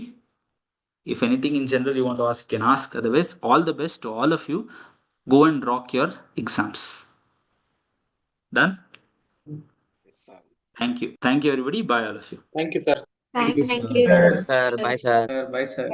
If anything in general you want to ask, you can ask. Otherwise, all the best to all of you. Go and rock your exams. Done? Thank you. Thank you, everybody. Bye, all of you. Thank you, sir. Thank you, you, sir. sir. Sir, bye, sir. Bye, sir.